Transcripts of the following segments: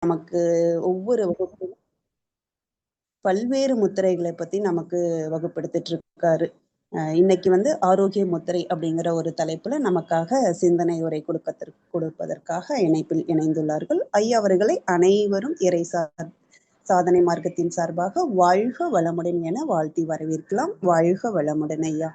நமக்கு ஒவ்வொரு வகுப்பும் பல்வேறு முத்திரைகளை பத்தி நமக்கு வகுப்படுத்திட்டு இருக்காரு. இன்னைக்கு ஆரோக்கிய முத்திரை அப்படிங்கிற ஒரு தலைப்புல நமக்காக சிந்தனை உரை கொடுப்பதற்காக இணைப்பில் இணைந்துள்ளார்கள். ஐயா அவர்களை அனைவரும் சாதனை மார்க்கத்தின் சார்பாக வாழ்க வளமுடன் என வாழ்த்தி வரவேற்கலாம். வாழ்க வளமுடன் ஐயா.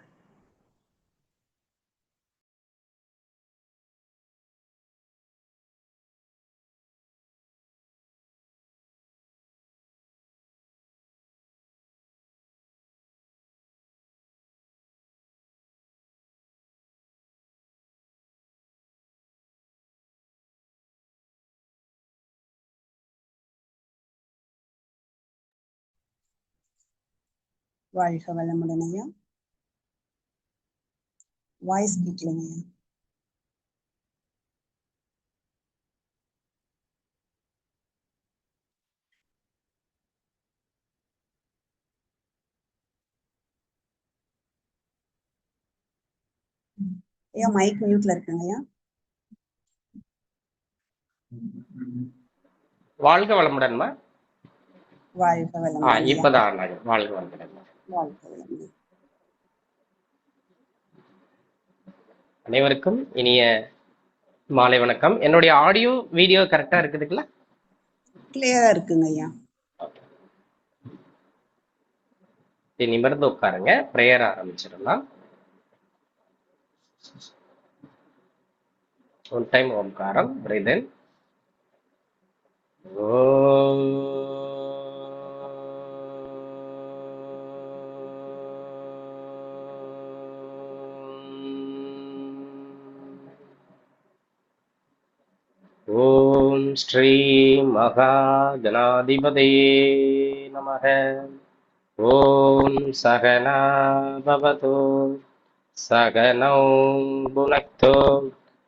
வாழ்க வளமுடன் ஐயா. வாய்ஸ் கேட்கலங்க ஐயா. ஐயா மைக் மியூட்ல இருக்குங்க ஐயா. வாழ்க வளமுடன்மா. வாழ்க வளமுடன். இப்பதான் வாழ்க வளமுடன். வாழ்க வளமுடன். அனைவருக்கும் இனிய மாலை வணக்கம். என்னுடைய ஆடியோ வீடியோ கரெக்டா இருக்குதுங்களா? கிளியரா இருக்குங்க ஐயா. நிமிர்ந்து உட்காருங்க. பிரேயர் ஆரம்பிச்சிடலாம். ஒன் டைம் ஓம்காரம். Breathe in. ஓம் ஸ்ரீ மகாகணாதிபதயே நமः. ஓம் சகனா பவது சகனௌ புனக்து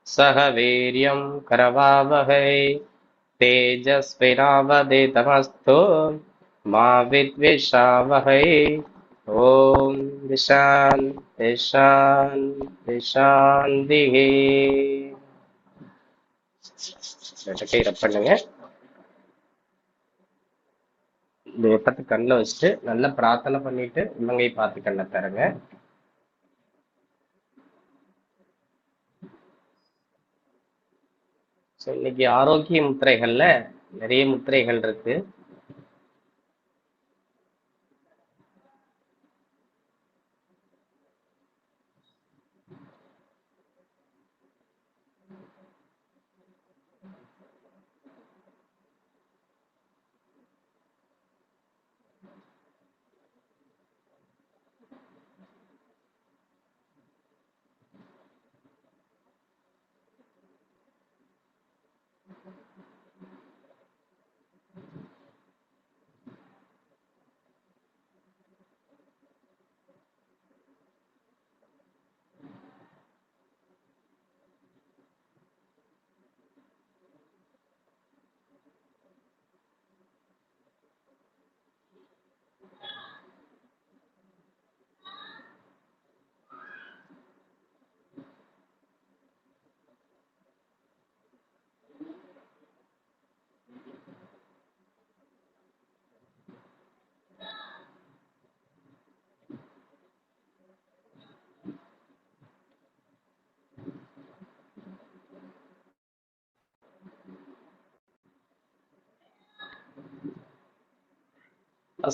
சக வீர்யம் கரவாவஹை தேஜஸ்வினாவதீதமஸ்து மா வித்விஷாவஹை. ஓம் சாந்தி சாந்தி சாந்திஹி. பண்ணுங்க. இந்த வெப்பத்தை கண்ணில் வச்சுட்டு நல்ல பிரார்த்தனை பண்ணிட்டு இவங்கை பார்த்து கண்ணை தருங்க. இன்னைக்கு ஆரோக்கிய முத்திரைகள்ல நிறைய முத்திரைகள் இருக்கு.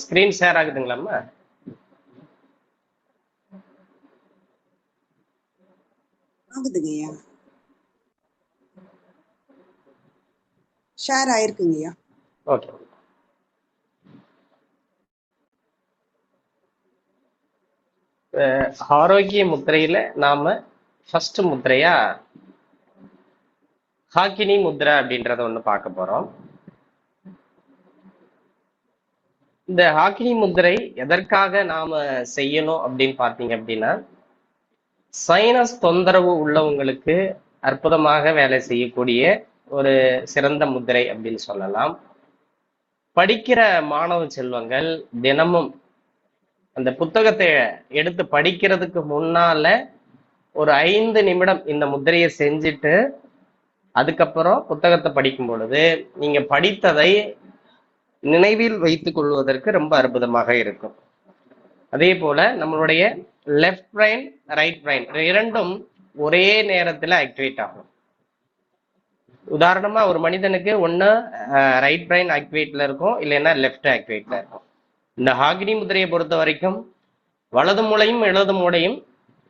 ஸ்கிரீன் ஷேர் ஆகுதுங்களாம்மா? ஆகுதுங்கய்யா. ஷேர் ஆயிருக்குங்கய்யா. ஓகே. ஆரோக்கிய முத்திரையில நாம ஃபர்ஸ்ட் முத்திரையா ஹாக்கினி முத்ரா அப்படின்றத ஒண்ணு பார்க்க போறோம். இந்த ஹாக்கினி முத்திரை எதற்காக நாம செய்யணும் அப்படின்னு பார்த்தீங்க அப்படின்னா, சைனஸ் தொந்தரவு உள்ளவங்களுக்கு அற்புதமாக வேலை செய்யக்கூடிய ஒரு சிறந்த முத்திரை அப்படின்னு சொல்லலாம். படிக்கிற மாணவ செல்வங்கள் தினமும் அந்த புத்தகத்தை எடுத்து படிக்கிறதுக்கு முன்னால ஒரு 5 நிமிடம் இந்த முத்திரையை செஞ்சுட்டு அதுக்கப்புறம் புத்தகத்தை படிக்கும் பொழுது நீங்க படித்ததை நினைவில் வைத்துக் கொள்வதற்கு ரொம்ப அற்புதமாக இருக்கும். அதே போல நம்மளுடைய லெஃப்ட் பிரைன், ரைட் பிரைன் இரண்டும் ஒரே நேரத்துல ஆக்டிவேட் ஆகும். உதாரணமா ஒரு மனிதனுக்கு ஒண்ணு ரைட் பிரைன் ஆக்டிவேட்ல இருக்கும், இல்லைன்னா லெஃப்ட் ஆக்டிவேட்ல இருக்கும். இந்த ஆக்னி முதிரையை பொறுத்த வரைக்கும் வலது மூளையும் இடது மூளையும்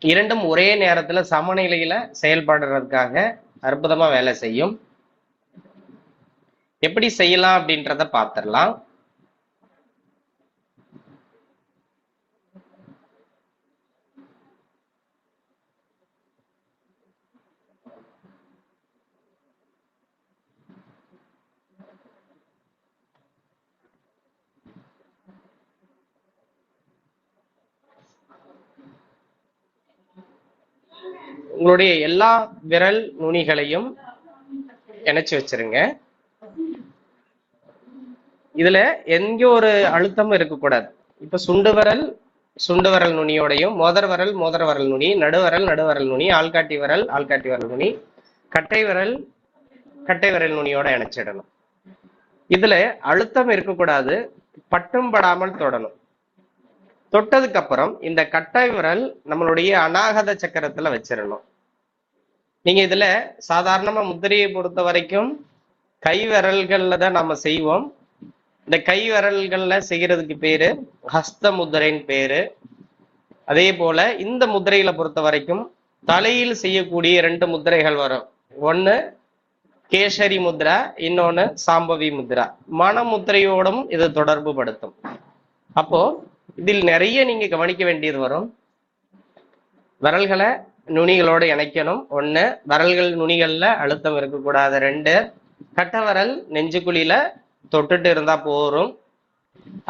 இரண்டும் ஒரே நேரத்துல சமநிலையில செயல்படுறதுக்காக அற்புதமா வேலை செய்யும். எப்படி செய்யலாம் அப்படின்றத பார்த்திடலாம். உங்களுடைய எல்லா விரல் நுனிகளையும் இணைச்சு வச்சிருங்க. இதுல எங்க ஒரு அழுத்தமும் இருக்கக்கூடாது. இப்ப சுண்டு விரல் நுனியோடையும், மோதிர விரல் நுனி, நடுவரல் நுனி, ஆள்காட்டி விரல் நுனி, கட்டை விரல் நுனியோட இணைச்சிடணும். இதுல அழுத்தம் இருக்கக்கூடாது, பட்டும் படாமல் தொடணும். தொட்டதுக்கு அப்புறம் இந்த கட்டை விரல் நம்மளுடைய அநாகத சக்கரத்துல வச்சிடணும். நீங்க இதுல சாதாரணமா முத்திரையை பொறுத்த வரைக்கும் கை விரல்கள்ல தான் நம்ம செய்வோம். இந்த கை விரல்கள்ல செய்யறதுக்கு பேரு ஹஸ்த முத்திரைன்னு பேரு. அதே போல இந்த முத்திரையில பொறுத்த வரைக்கும் தலையில் செய்யக்கூடிய 2 முத்திரைகள் வரும். ஒண்ணு கேசரி முத்ரா, இன்னொன்னு சாம்பவி முத்ரா. மன முத்திரையோடும் இது தொடர்பு படுத்தும். அப்போ இதில் நிறைய நீங்க கவனிக்க வேண்டியது வரும். விரல்களை நுனிகளோடு இணைக்கணும். 1, விரல்கள் நுனிகள்ல அழுத்தம் இருக்கக்கூடாது. 2, கட்ட விரல் நெஞ்சுக்குழியில தொட்டுட்டு இருந்தா போரும்.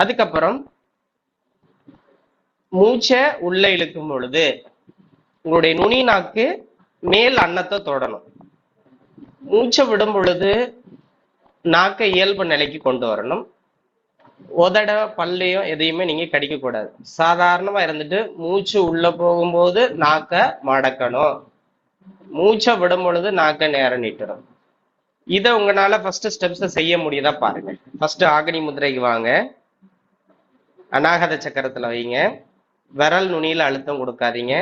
அதுக்கப்புறம் மூச்சை உள்ள இழுக்கும் பொழுது உங்களுடைய நுனி நாக்கு மேல் அன்னத்தை தொடணும். மூச்சை விடும் பொழுது நாக்கை இயல்பு நிலைக்கு கொண்டு வரணும். உதட பல்லையும் எதையுமே நீங்க கடிக்க கூடாது. சாதாரணமா இருந்துட்டு மூச்சு உள்ள போகும்போது நாக்க மடக்கணும், மூச்சை விடும் பொழுது நாக்க நேரம் நீட்டணும். இதை உங்களால ஃபர்ஸ்ட் ஸ்டெப்ஸ் செய்ய முடியுதா பாருங்க. ஃபர்ஸ்ட் ஆக்னி முதிரைக்கு வாங்க, அநாகத சக்கரத்துல வைங்க, விரல் நுனியில அழுத்தம் கொடுக்காதீங்க.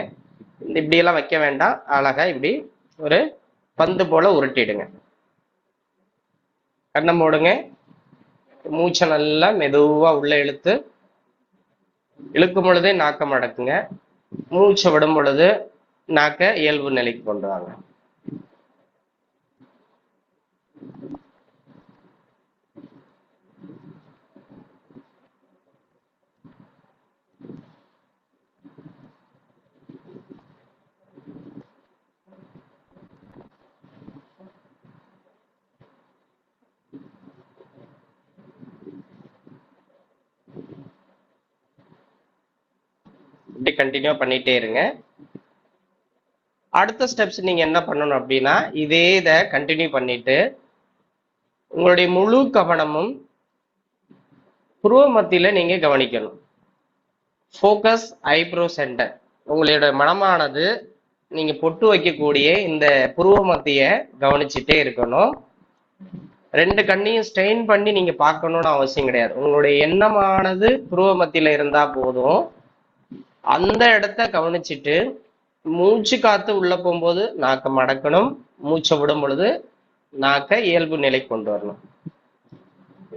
இப்படி எல்லாம் வைக்க வேண்டாம். அழகா இப்படி ஒரு பந்து போல உருட்டிடுங்க. கண்ணை மூடுங்க. மூச்சை நல்லா மெதுவா உள்ள இழுக்கும் பொழுதே நாக்க மடக்குங்க. மூச்சை விடும் பொழுது நாக்க இயல்பு நிலைக்கு கொண்டு வாங்க. இப்படி கண்டினியூ பண்ணிட்டே இருங்க. அடுத்த ஸ்டெப்ஸ் நீங்க என்ன பண்ணணும் அப்படின்னா, இதே இதை கண்டினியூ பண்ணிட்டு உங்களுடைய முழு கவனமும் புருவ மத்தியில நீங்க கவனிக்கணும். Focus eyebrow centre. உங்களுடைய மனமானது நீங்க பொட்டு வைக்கக்கூடிய இந்த புருவ மத்திய கவனிச்சுட்டே இருக்கணும். 2 கண்ணையும் ஸ்ட்ரெயின் பண்ணி நீங்க பார்க்கணும்னு அவசியம் கிடையாது. உங்களுடைய எண்ணமானது புருவ மத்தியில இருந்தா போதும். அந்த இடத்த கவனிச்சுட்டு மூச்சு காத்து உள்ள போகும்போது நாக்க மடக்கணும், மூச்சை விடும் பொழுது நாக்க இயல்பு நிலை கொண்டு வரணும்.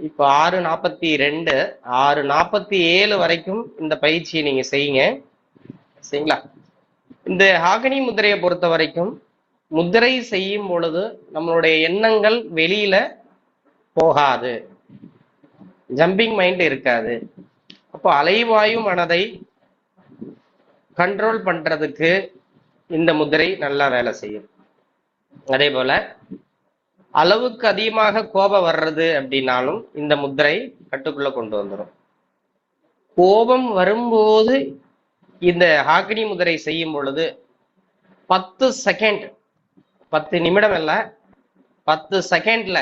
இப்போ 6:42, 6:47 வரைக்கும் இந்த பயிற்சியை நீங்க செய்யுங்க. சரிங்களா? இந்த ஆக்னி முத்திரையை பொறுத்த வரைக்கும் முத்திரை செய்யும் பொழுது நம்மளுடைய எண்ணங்கள் வெளியில போகாது, ஜம்பிங் மைண்ட் இருக்காது. அப்போ அலைவாயு மனதை கண்ட்ரோல் பண்றதுக்கு இந்த முத்திரை நல்லா வேலை செய்யும். அதே போல அளவுக்கு அதிகமாக கோபம் வர்றது அப்படின்னாலும் இந்த முத்திரை கட்டுக்குள்ள கொண்டு வந்துடும். கோபம் வரும்போது இந்த ஆக்னி முத்திரை செய்யும் பொழுது 10 செகண்ட், 10 நிமிடம் இல்ல, 10 செகண்ட்ல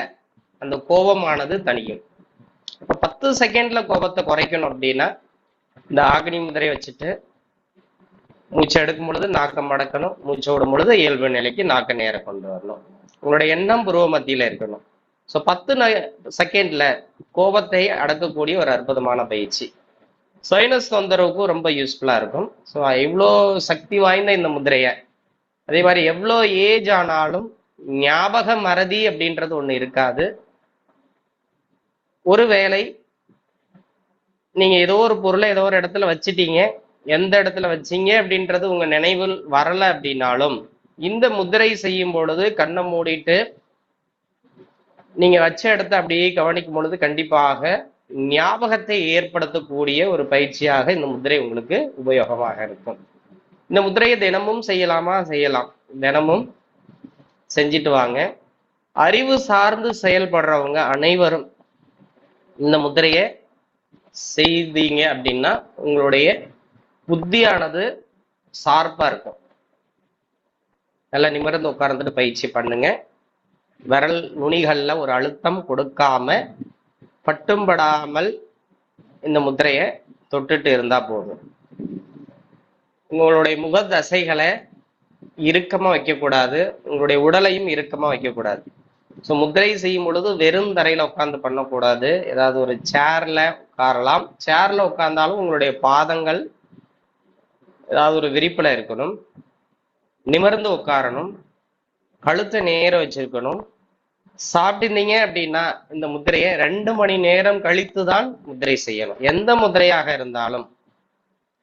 அந்த கோபமானது தணியும். இப்ப 10 செகண்ட்ல கோபத்தை குறைக்கணும் அப்படின்னா இந்த ஆக்னி முத்திரை வச்சுட்டு மூச்சை எடுக்கும் பொழுது நாக்க மடக்கணும், மூச்சை விடும் பொழுது இயல்பு நிலைக்கு நாக்க நேர கொண்டு வரணும். உங்களுடைய எண்ணம் புருவ மத்தியில இருக்கணும். ஸோ 10 செகண்ட்ல கோபத்தை அடக்கக்கூடிய ஒரு அற்புதமான பயிற்சி. சைனஸ் தொந்தரவுக்கும் ரொம்ப யூஸ்ஃபுல்லா இருக்கும். ஸோ இவ்வளோ சக்தி வாய்ந்த இந்த முதிரையை, அதே மாதிரி எவ்வளோ ஏஜ் ஆனாலும் ஞாபக மறதி அப்படின்றது ஒண்ணு இருக்காது. ஒருவேளை நீங்க ஏதோ ஒரு பொருளை ஏதோ ஒரு இடத்துல வச்சிட்டீங்க, எந்த இடத்துல வச்சீங்க அப்படின்றது உங்க நினைவில் வரல அப்படின்னாலும், இந்த முதிரை செய்யும் பொழுது கண்ணை மூடிட்டு நீங்க வச்ச இடத்த அப்படியே கவனிக்கும் பொழுது கண்டிப்பாக ஞாபகத்தை ஏற்படுத்தக்கூடிய ஒரு பயிற்சியாக இந்த முதிரை உங்களுக்கு உபயோகமாக இருக்கும். இந்த முதிரையை தினமும் செய்யலாமா? செய்யலாம். தினமும் செஞ்சுட்டு வாங்க. அறிவு சார்ந்து செயல்படுறவங்க அனைவரும் இந்த முதிரையை செய்தீங்க அப்படின்னா உங்களுடைய புத்தியானது ஷார்ப்பா இருக்கும். நல்லா நிமிர்ந்து உட்கார்ந்துட்டு பயிற்சி பண்ணுங்க. விரல் நுனிகள்ல ஒரு அழுத்தம் கொடுக்காம, பட்டும் படாமல் இந்த முதிரையை தொட்டுட்டு இருந்தா போதும். உங்களுடைய முக தசைகளை இறுக்கமா வைக்கக்கூடாது, உங்களுடைய உடலையும் இறுக்கமா வைக்கக்கூடாது. ஸோ முதிரை செய்யும் பொழுது வெறும் தரையில உட்கார்ந்து பண்ணக்கூடாது. ஏதாவது ஒரு சேர்ல உட்காரலாம். சேர்ல உட்கார்ந்தாலும் உங்களுடைய பாதங்கள் ஏதாவது ஒரு விரிப்புல இருக்கணும். நிமிர்ந்து உட்காரணும். கழுத்தை நேர வச்சிருக்கணும். சாப்பிட்டீங்க அப்படின்னா இந்த முதிரையை 2 மணி நேரம் கழித்து தான் முதிரை செய்யணும். எந்த முதிரையாக இருந்தாலும்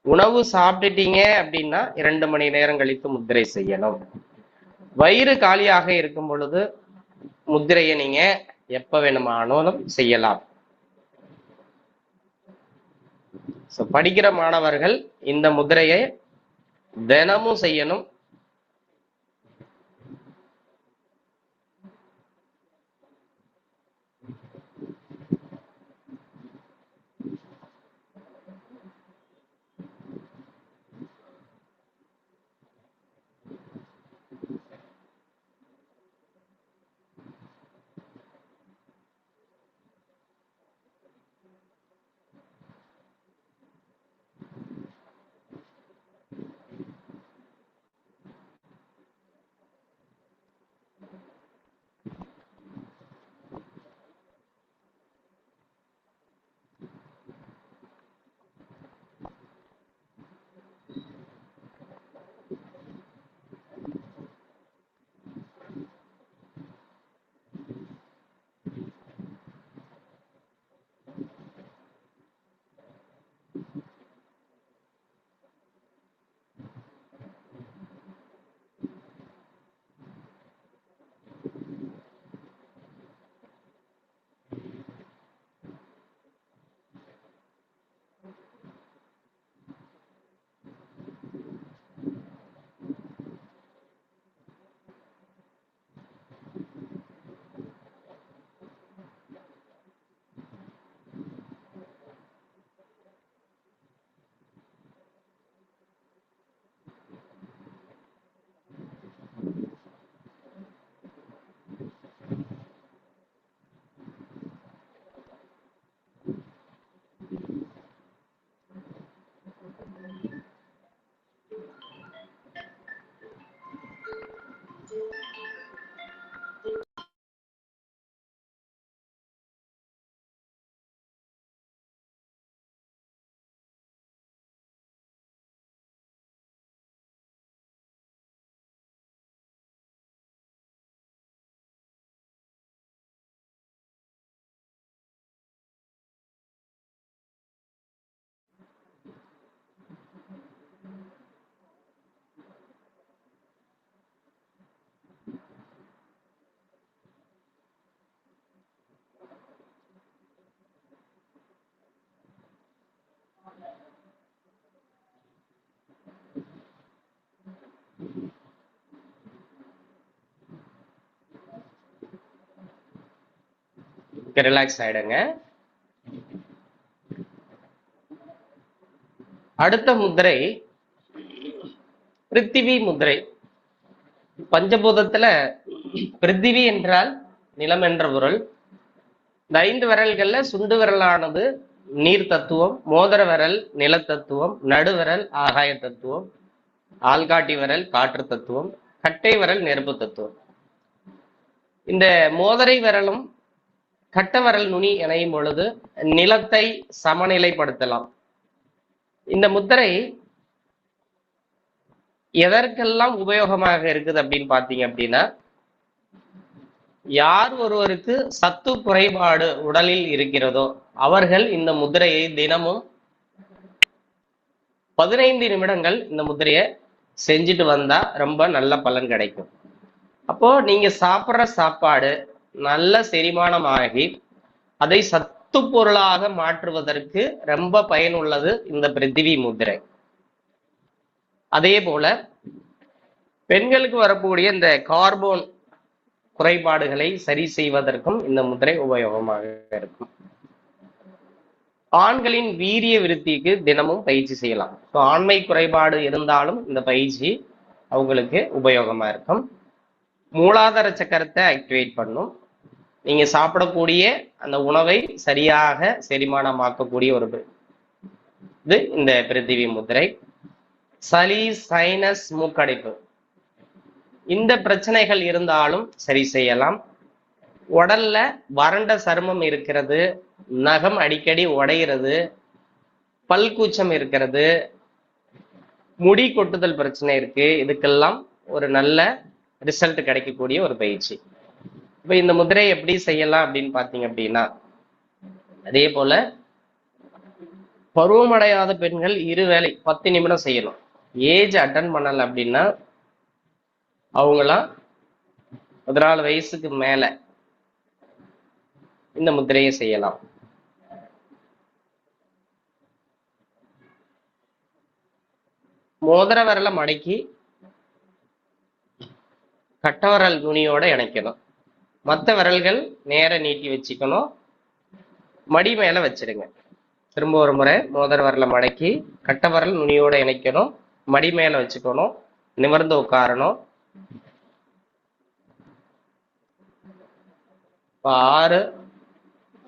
உணவு சாப்பிட்டுட்டீங்க அப்படின்னா 2 மணி நேரம் கழித்து முதிரை செய்யணும். வயிறு காலியாக இருக்கும் பொழுது முதிரையை நீங்க எப்ப வேணுமானாலும் செய்யலாம். படிக்கிற மாணவர்கள் இந்த முதிரையை தினமும் செய்யணும். ரிலாக்ஸ் ஆயிடுங்க. அடுத்த முதிரை பிருத்திவி முதிரை. பஞ்சபூதத்துல பிருத்திவி என்றால் நிலம் என்ற பொருள். இந்த 5 விரல்கள்ல சுண்டு விரலானது நீர் தத்துவம், மோதிர விரல் நில தத்துவம், நடுவிரல் ஆகாய தத்துவம், ஆள்காட்டி விரல் காற்று தத்துவம், கட்டை விரல் நெருப்பு தத்துவம். இந்த மோதிரை விரலும் கட்ட விரல் நுனி இணையும் பொழுது நிலத்தை சமநிலைப்படுத்தலாம். இந்த முத்திரை எதற்கெல்லாம் உபயோகமாக இருக்குது அப்படின்னு பாத்தீங்க அப்படின்னா, யார் ஒருவருக்கு சத்து குறைபாடு உடலில் இருக்கிறதோ அவர்கள் இந்த முத்திரையை தினமும் 15 நிமிடங்கள் இந்த முத்திரையை செஞ்சுட்டு வந்தா ரொம்ப நல்ல பலன் கிடைக்கும். அப்போ நீங்க சாப்பிட்ற சாப்பாடு நல்ல செரிமானமாகி அதை சத்து பொருளாக மாற்றுவதற்கு ரொம்ப பயனுள்ளது இந்த பிருத்திவி முத்திரை. அதே போல பெண்களுக்கு வரக்கூடிய இந்த கார்போன் குறைபாடுகளை சரி செய்வதற்கும் இந்த முத்திரை உபயோகமாக இருக்கும். ஆண்களின் வீரிய விருத்திக்கு தினமும் பயிற்சி செய்யலாம். ஆண்மை குறைபாடு இருந்தாலும் இந்த பயிற்சி அவங்களுக்கு உபயோகமா இருக்கும். மூலாதார சக்கரத்தை ஆக்டிவேட் பண்ணும். நீங்க சாப்பிடக்கூடிய அந்த உணவை சரியாக செரிமானமாக்கக்கூடிய ஒரு இது இந்த பிருத்திவி முத்திரை. சளி, சைனஸ், மூக்கடைப்பு இந்த பிரச்சனைகள் இருந்தாலும் சரி செய்யலாம். உடல்ல வறண்ட சருமம் இருக்கிறது, நகம் அடிக்கடி உடைகிறது, பல்கூச்சம் இருக்கிறது, முடி கொட்டுதல் பிரச்சனை இருக்கு, இதுக்கெல்லாம் ஒரு நல்ல ரிசல்ட் கிடைக்கக்கூடிய ஒரு பயிற்சி. இப்ப இந்த முதிரை எப்படி செய்யலாம் அப்படின்னு பாத்தீங்க அப்படின்னா, அதே போல பருவமடையாத பெண்கள் இருவேளை 10 நிமிடம் செய்யணும். ஏஜ் அட்டன் பண்ணல அப்படின்னா அவங்களாம் 14 வயசுக்கு மேல இந்த முத்திரையை செய்யலாம். மோதிர விரலை மடக்கி கட்டவரல் நுனியோட இணைக்கணும். மற்ற விரல்கள் நேர நீட்டி வச்சுக்கணும். மடி மேல வச்சிருங்க. திரும்ப ஒரு முறை மோதிர விரலை மடக்கி கட்டவரல் நுனியோட இணைக்கணும். மடி மேல வச்சுக்கணும். நிமிர்ந்து உட்காரணும்.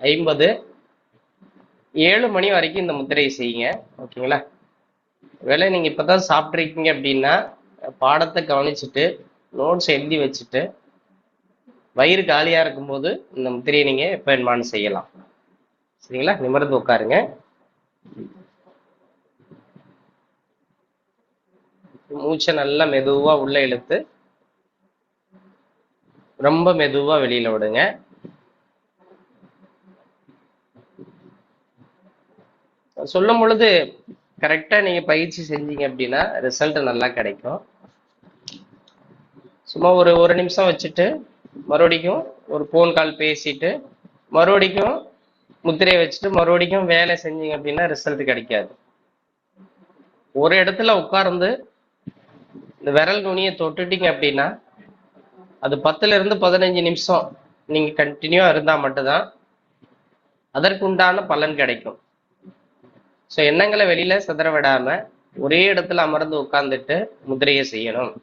6:50 7 மணி வரைக்கும் இந்த முத்திரையை செய்யுங்க. ஓகேங்களா? வேலை நீங்க இப்பதான் சாப்பிட்ருக்கீங்க அப்படின்னா பாடத்தை கவனிச்சுட்டு நோட்ஸ் எழுதி வச்சுட்டு வயிறு காலியா இருக்கும்போது இந்த முத்திரையை நீங்க எப்ப வேணுமானு செய்யலாம். சரிங்களா? நிமிர்ந்து உட்காருங்க. மூச்சை நல்லா மெதுவா உள்ள இழுத்து ரொம்ப மெதுவா வெளியில விடுங்க. சொல்லும் பொழுது கரெக்டா நீங்க பயிற்சி செஞ்சீங்க அப்படின்னா ரிசல்ட் நல்லா கிடைக்கும். சும்மா ஒரு நிமிஷம் வச்சுட்டு மறுபடியும் ஒரு போன் கால் பேசிட்டு மறுபடியும் முத்திரையை வச்சுட்டு மறுபடியும் வேலை செஞ்சீங்க அப்படின்னா ரிசல்ட் கிடைக்காது. ஒரு இடத்துல உட்கார்ந்து இந்த விரல் நுனியை தொட்டுட்டீங்க அப்படின்னா அது 10ல இருந்து 15 நிமிஷம் நீங்க கண்டினியூவா இருந்தா மட்டும்தான் அதற்குண்டான பலன் கிடைக்கும். ஸோ எண்ணங்களை வெளியில சிதற விடாம ஒரே இடத்துல அமர்ந்து உட்கார்ந்துட்டு முத்திரையை செய்யணும்.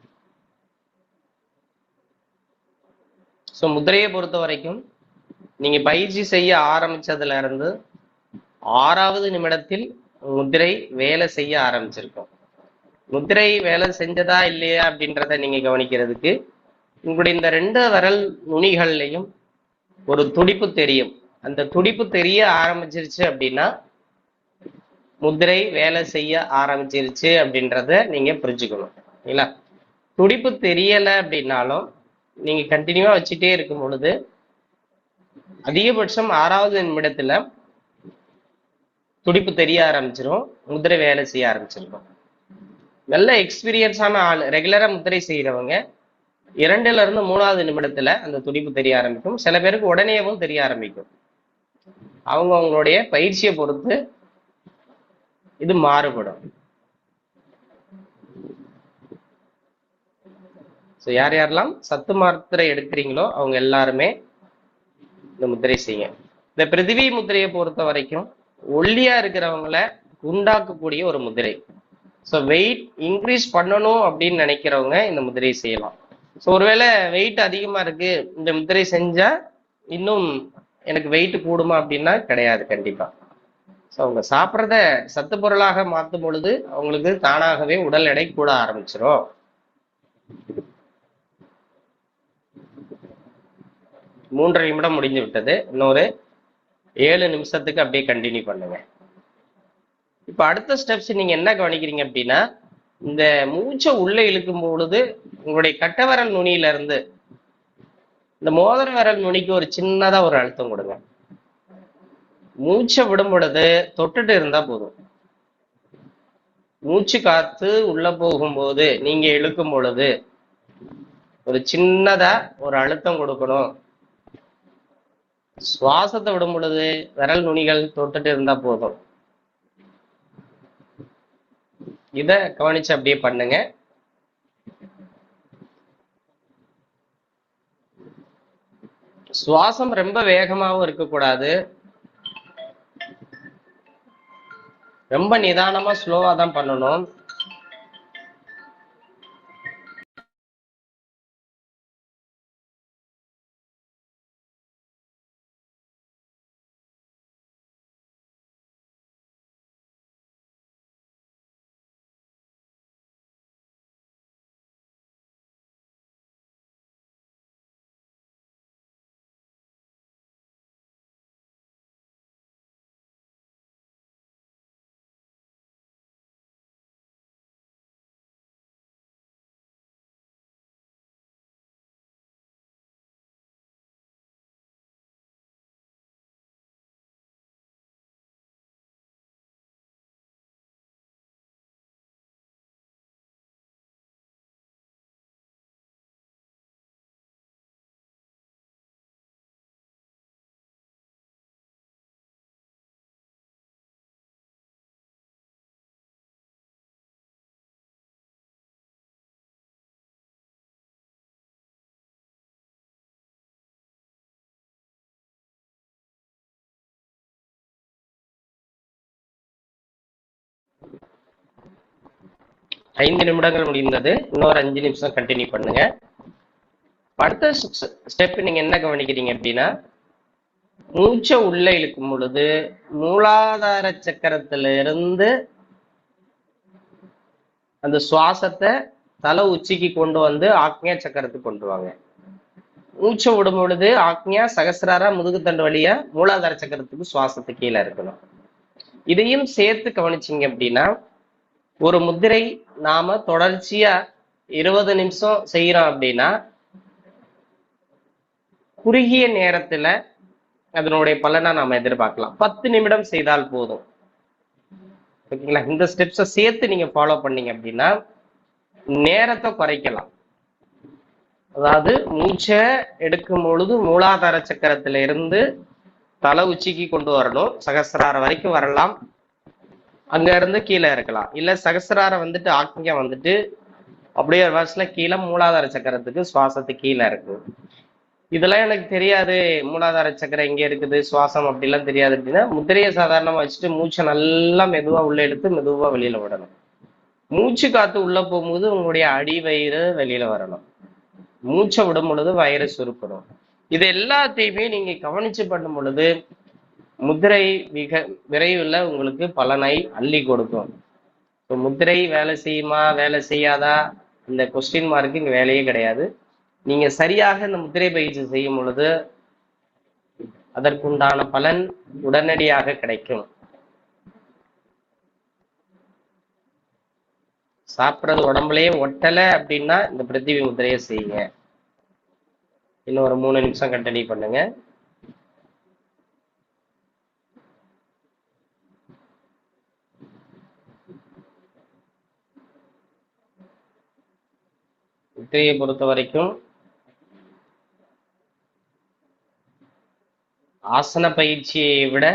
ஸோ முத்திரையை பொறுத்த வரைக்கும் நீங்க பயிற்சி செய்ய ஆரம்பிச்சதுல இருந்து 6வது நிமிடத்தில் முத்திரை வேலை செய்ய ஆரம்பிச்சிருக்கும். முத்திரை வேலை செஞ்சதா இல்லையா அப்படின்றத நீங்க கவனிக்கிறதுக்கு உங்களுடைய இந்த 2 விரல் நுனிகள்லையும் ஒரு துடிப்பு தெரியும். அந்த துடிப்பு தெரிய ஆரம்பிச்சிருச்சு அப்படின்னா முத்திரை வேலை செய்ய ஆரம்பிச்சிருச்சு அப்படின்றத நீங்க புரிஞ்சுக்கணும். இல்லைங்களா? துடிப்பு தெரியல அப்படின்னாலும் நீங்க கண்டினியூவா வச்சுட்டே இருக்கும் பொழுது அதிகபட்சம் 6வது நிமிடத்துல துடிப்பு தெரிய ஆரம்பிச்சிடும். முத்திரை வேலை செய்ய ஆரம்பிச்சிருக்கும். நல்ல எக்ஸ்பீரியன்ஸான ஆள் ரெகுலரா முத்திரை செய்யறவங்க 2ல இருந்து 3வது நிமிடத்துல அந்த துடிப்பு தெரிய ஆரம்பிக்கும். சில பேருக்கு உடனேவும் தெரிய ஆரம்பிக்கும். அவங்களுடைய பயிற்சியை பொறுத்து இது மாறுபடும். ஸோ யாரெல்லாம் சத்து மாத்திரை எடுக்கிறீங்களோ அவங்க எல்லாருமே இந்த முத்திரை செய்யுங்க. இந்த பிருத்திவி முத்திரையை பொறுத்த வரைக்கும் ஒல்லியா இருக்கிறவங்கள குண்டாக்கக்கூடிய ஒரு முத்திரை. ஸோ வெயிட் இன்க்ரீஸ் பண்ணணும் அப்படின்னு நினைக்கிறவங்க இந்த முத்திரையை செய்யலாம். ஸோ ஒருவேளை வெயிட் அதிகமா இருக்கு இந்த முத்திரை செஞ்சா இன்னும் எனக்கு வெயிட் கூடுமா அப்படின்னா கிடையாது, கண்டிப்பா. ஸோ அவங்க சாப்பிட்றத சத்து பொருளாக மாற்றும் பொழுது அவங்களுக்கு தானாகவே உடல் எடை கூட ஆரம்பிச்சிடும். 3 நிமிடம் முடிஞ்சு விட்டது. இன்னொரு 7 நிமிஷத்துக்கு அப்படியே கண்டினியூ பண்ணுங்க. இப்ப அடுத்த ஸ்டெப்ஸ் நீங்க என்ன கவனிக்கிறீங்க அப்படின்னா, இந்த மூச்சை உள்ள இழுக்கும் பொழுது உங்களுடைய கட்டவிரல் நுனியில இருந்து இந்த மோதிர விரல் நுனிக்கு ஒரு சின்னதா ஒரு அழுத்தம் கொடுங்க. மூச்சை விடும் பொழுது தொட்டுட்டு இருந்தா போதும். மூச்சு காத்து உள்ள போகும்போது நீங்க இழுக்கும் பொழுது ஒரு சின்னதா ஒரு அழுத்தம் கொடுக்கணும். சுவாசத்தை விடும் பொழுது விரல் நுனிகள் தொட்டுட்டு இருந்தா போதும். இத கவனிச்சு அப்படியே பண்ணுங்க. சுவாசம் ரொம்ப வேகமாவும் இருக்கக்கூடாது, ரொம்ப நிதானமா ஸ்லோவா தான் பண்ணணும். ஐந்து நிமிடங்கள் முடிந்தது. இன்னொரு 5 நிமிஷம் கண்டினியூ பண்ணுங்க. அடுத்த ஸ்டெப் நீங்க என்ன கவனிக்கிறீங்க அப்படின்னா, மூச்சை உள்ள இழுக்கும் பொழுது மூலாதார சக்கரத்துல இருந்து அந்த சுவாசத்தை தலை உச்சிக்கு கொண்டு வந்து ஆக்ஞா சக்கரத்துக்கு கொண்டு வாங்க. மூச்சை விடும் பொழுது ஆக்ஞா சகசிராரா முதுகுத்தண்டு வழியா மூலாதார சக்கரத்துக்கு சுவாசத்து கீழே இருக்கணும். இதையும் சேர்த்து கவனிச்சிங்க அப்படின்னா, ஒரு முத்திரை நாம தொடர்ச்சியா 20 நிமிஷம் செய்யறோம் அப்படின்னா குறுகிய நேரத்துல அதனுடைய பலனை நாம எதிர்பார்க்கலாம். 10 நிமிடம் செய்தால் போதும். ஓகேங்களா? இந்த ஸ்டெப்ஸை சேர்த்து நீங்க ஃபாலோ பண்ணீங்க அப்படின்னா நேரத்தை குறைக்கலாம். அதாவது மூச்சை எடுக்கும் பொழுது மூலாதார சக்கரத்துல இருந்து தலை உச்சிக்கு கொண்டு வரணும். சகசிரார வரைக்கும் வரலாம், அங்க இருந்து கீழே இருக்கலாம். இல்ல சகசிரார வந்துட்டு ஆக்ஞா வந்துட்டு அப்படியே வருஷத்துல கீழே மூலாதார சக்கரத்துக்கு சுவாசத்துக்கு கீழே இருக்கு. இதெல்லாம் எனக்கு தெரியாது, மூலாதார சக்கரம் எங்க இருக்குது, சுவாசம் அப்படிலாம் தெரியாது அப்படின்னா முத்திரையை சாதாரணமா வச்சுட்டு மூச்சை நல்லா மெதுவா உள்ள எடுத்து மெதுவா வெளியில விடணும். மூச்சு காத்து உள்ள போகும்போது உங்களுடைய அடி வயிறு வெளியில வரணும். மூச்சை விடும் பொழுது வயிறு சுருக்கணும். இது எல்லாத்தையுமே நீங்க கவனிச்சு பண்ணும் பொழுது முத்திரை மிக விரைவில் உங்களுக்கு பலனை அள்ளி கொடுக்கும். முத்திரை வேலை செய்யுமா வேலை செய்யாதா இந்த கொஸ்டின் மார்க்கு இங்க வேலையே கிடையாது. நீங்க சரியாக இந்த முத்திரை பயிற்சி செய்யும் பொழுது அதற்குண்டான பலன் உடனடியாக கிடைக்கும். சாப்பிட்றது உடம்புலயே ஒட்டலை அப்படின்னா இந்த பிருத்திவி முத்திரையை செய்யுங்க. இன்னும் ஒரு 3 நிமிஷம் கண்டினியூ பண்ணுங்க. முத்திரையை பொறுத்த வரைக்கும் ஆசன பயிற்சியை விட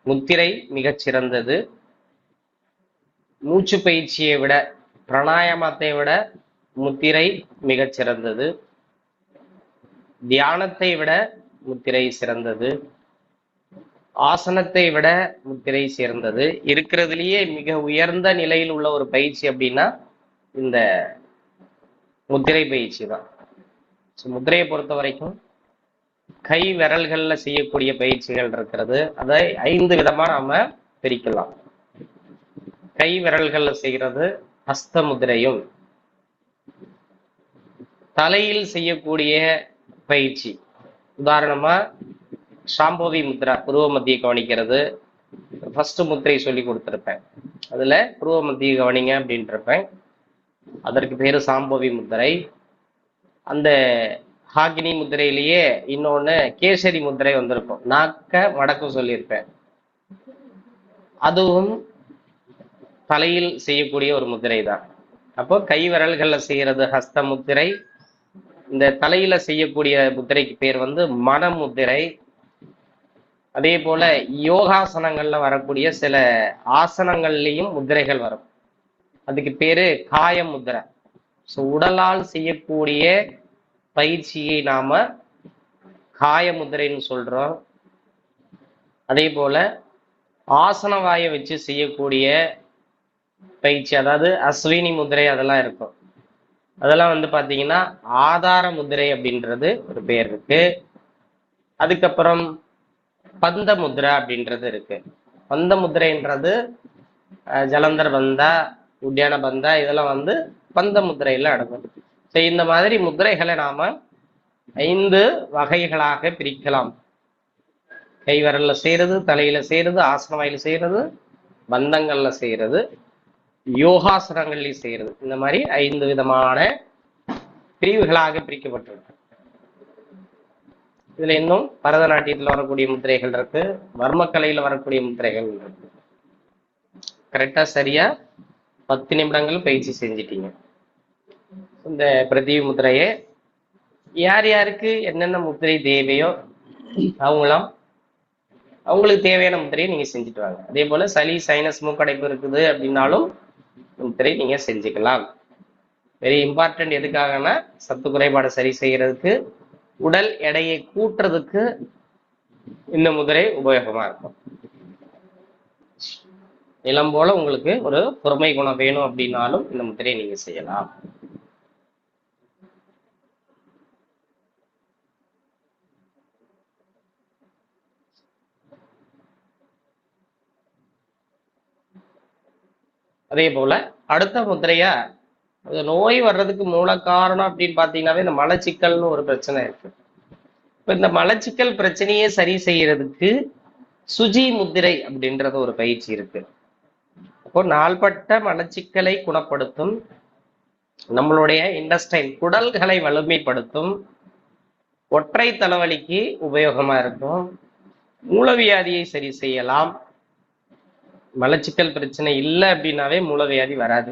முத்திரை மிகச் சிறந்தது. மூச்சு பயிற்சியை விட பிராணாயாமத்தை விட முத்திரை மிகச் சிறந்தது. தியானத்தை விட முத்திரை சிறந்தது. ஆசனத்தை விட முத்திரை சிறந்தது. இருக்கிறதுலயே மிக உயர்ந்த நிலையில் உள்ள ஒரு பயிற்சி அப்படின்னா இந்த முத்திரை பயிற்சி தான். முத்திரையை பொறுத்த வரைக்கும் கை விரல்கள்ல செய்யக்கூடிய பயிற்சிகள் இருக்கிறது. அதை 5 விதமா நாம பிரிக்கலாம். கை விரல்கள்ல செய்கிறது ஹஸ்த முத்திரையும், தலையில் செய்யக்கூடிய பயிற்சி உதாரணமா சாம்போவி முத்ரா, புருவ மத்திய கவனிக்கிறது, ஃபர்ஸ்ட் முத்திரை சொல்லி கொடுத்துருப்பேன். அதுல புருவ மத்திய கவனிங்க அப்படின்ட்டு இருப்பேன். அதற்கு பேரு சாம்போவி முத்திரை. அந்த ஹாகினி முத்திரையிலேயே இன்னொன்னு கேசரி முத்திரை வந்திருக்கும், நாக்க மடக்கும் சொல்லியிருப்பேன். அதுவும் தலையில் செய்யக்கூடிய ஒரு முத்திரை தான். அப்போ கை விரல்கள்ல செய்யறது ஹஸ்த முத்திரை. இந்த தலையில செய்யக்கூடிய முத்திரைக்கு பேர் வந்து மன முத்திரை. அதே போல யோகாசனங்கள்ல வரக்கூடிய சில ஆசனங்கள்லயும் முத்திரைகள் வரும், அதுக்கு பேரு காய முத்திரை. ஸோ உடலால் செய்யக்கூடிய பயிற்சியை நாம காய முத்திரைன்னு சொல்றோம். அதே போல ஆசன வாயை வச்சு செய்யக்கூடிய பயிற்சி, அதாவது அஸ்வினி முத்திரை அதெல்லாம் இருக்கும். அதெல்லாம் வந்து பாத்தீங்கன்னா ஆதார முத்திரை அப்படின்றது ஒரு பேர் இருக்கு. அதுக்கப்புறம் பந்த முத்ரா அப்படின்றது இருக்கு. பந்த முத்திரைன்றது ஜலந்தர் பந்தா, உத்தியான பந்தா, இதெல்லாம் வந்து பந்த முத்திரையில அடங்கும். ஸோ இந்த மாதிரி முத்திரைகளை நாம 5 வகைகளாக பிரிக்கலாம். கை விரல்ல செய்யறது, தலையில செய்யறது, ஆசன வாயில செய்யறது, பந்தங்கள்ல செய்யறது, யோகாசனங்கள்லயும் செய்யறது. இந்த மாதிரி 5 விதமான பிரிவுகளாக பிரிக்கப்பட்டிருக்கு. இதுல இன்னும் பரதநாட்டியத்துல வரக்கூடிய முத்திரைகள் இருக்கு, வர்மக்கலையில வரக்கூடிய முத்திரைகள் இருக்கு. கரெக்டா சரியா 10 நிமிடங்கள் பயிற்சி செஞ்சிட்டீங்க. இந்த பிரதிவி முத்திரையை யார் யாருக்கு என்னென்ன முத்திரை தேவையோ அவங்களாம் அவங்களுக்கு தேவையான முத்திரையை நீங்க செஞ்சுட்டு வாங்க. அதே போல சளி, சைனஸ், மூக்கடைப்பு இருக்குது அப்படின்னாலும் முத்திரை நீங்க செஞ்சுக்கலாம். Very important. எதுக்காகனா சத்து குறைபாடு சரி செய்யறதுக்கு, உடல் எடையை கூட்டுறதுக்கு இந்த முதிரை உபயோகமா இருக்கும். நிலம் போல உங்களுக்கு ஒரு பொறுமை குணம் வேணும் அப்படின்னாலும் இந்த முத்திரையை நீங்க செய்யலாம். அதே போல அடுத்த முத்திரையா, நோய் வர்றதுக்கு மூல காரணம் அப்படின்னு பாத்தீங்கன்னாவே இந்த மலச்சிக்கல்னு ஒரு பிரச்சனை இருக்கு. இப்ப இந்த மலச்சிக்கல் பிரச்சனையே சரி செய்யறதுக்கு சுஜி முத்திரை அப்படின்றது ஒரு பயிற்சி இருக்கு. அப்போ நாள்பட்ட மலச்சிக்கலை குணப்படுத்தும், நம்மளுடைய இன்டஸ்டைன் குடல்களை வலிமைப்படுத்தும், ஒற்றை தலைவலிக்கு உபயோகமா இருக்கும், மூலவியாதியை சரி செய்யலாம். மலச்சிக்கல் பிரச்சனை இல்லை அப்படின்னாவே மூலவியாதி வராது.